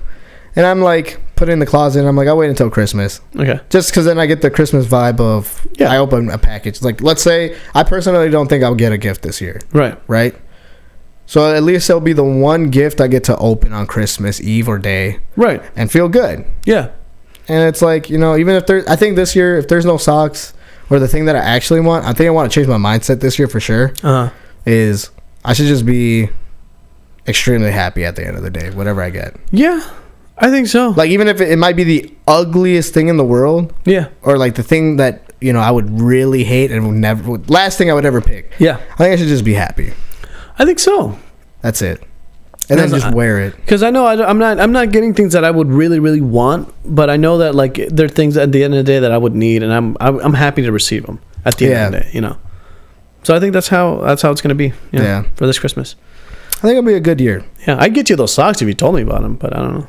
And I'm like, put it in the closet. And I'm like, I'll wait until Christmas. Okay. Just because then I get the Christmas vibe of, I open a package. Like, let's say, I personally don't think I'll get a gift this year. Right? So at least it'll be the one gift I get to open on Christmas Eve or day. Right. And feel good. Yeah. And it's like, you know, even if there's, I think this year, if there's no socks or the thing that I actually want, I think I want to change my mindset this year for sure. Is I should just be extremely happy at the end of the day, whatever I get. Yeah. I think so. Like, even if it might be the ugliest thing in the world. Yeah. Or like the thing that, you know, I would really hate and would never, last thing I would ever pick. Yeah. I think I should just be happy. I think so. That's it. And then just wear it. Because I know I'm not getting things that I would really, really want, but I know that like there are things at the end of the day that I would need, and I'm happy to receive them at the end of the day, you know. So I think that's how it's going to be, you know, for this Christmas. I think it'll be a good year. Yeah, I'd get you those socks if you told me about them, but I don't know.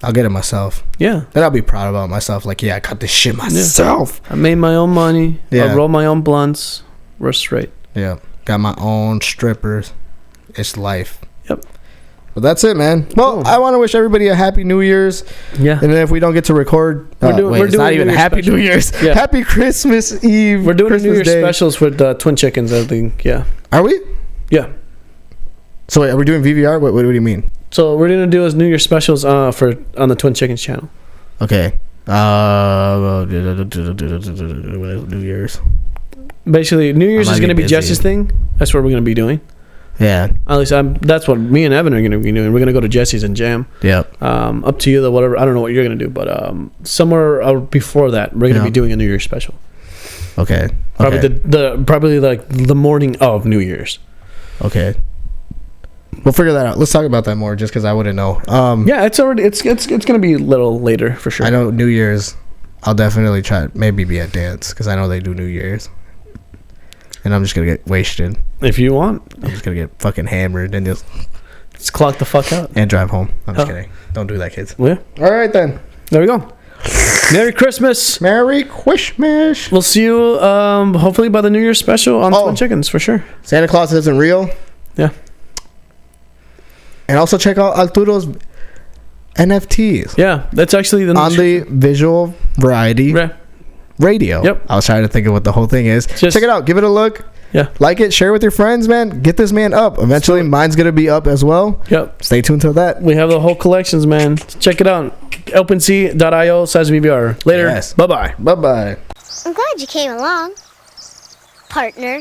I'll get it myself. Yeah. Then I'll be proud about myself. Like, yeah, I got this shit myself. I made my own money. Yeah. I roll my own blunts. We're straight. Yeah. Got my own strippers. It's life. Yep. But that's it, man. Well, I want to wish everybody a happy New Year's. Yeah. And then if we don't get to record, we're doing it's not even Happy New Year's. Yeah. Happy Christmas Eve. We're doing Christmas a New Year's Day. specials with Twin Chickens, I think. Yeah. Are we? Yeah. So wait, are we doing VVR? What do you mean? So we're gonna do as New Year's specials on the Twin Chickens channel. Okay. New Year's. Basically, New Year's is gonna be Jesse's thing. That's what we're gonna be doing. Yeah. At least that's what me and Evan are gonna be doing. We're gonna go to Jesse's and jam. Yep. Up to you, whatever. I don't know what you're gonna do, but somewhere before that, we're gonna be doing a New Year's special. Okay. Probably like the morning of New Year's. Okay. We'll figure that out. Let's talk about that more, just because I wouldn't know. Yeah, it's gonna be a little later for sure. I know New Year's. I'll definitely try. Maybe be at dance because I know they do New Year's, and I'm just gonna get wasted. If you want, I'm just gonna get fucking hammered and just clock the fuck out and drive home. I'm just kidding. Don't do that, kids. Yeah. All right then. There we go. Merry Christmas. Merry Christmas. We'll see you hopefully by the New Year's special on Twin Chickens for sure. Santa Claus isn't real. Yeah. And also check out Arturo's NFTs. Yeah, that's actually on the Visual Variety Radio. Yep. I was trying to think of what the whole thing is. Check it out. Give it a look. Yeah. Like it. Share with your friends, man. Get this man up. Eventually, mine's going to be up as well. Yep. Stay tuned to that. We have the whole collections, man. Check it out. OpenSea.io/VBR. Later. Yes. Bye-bye. Bye-bye. I'm glad you came along, partner.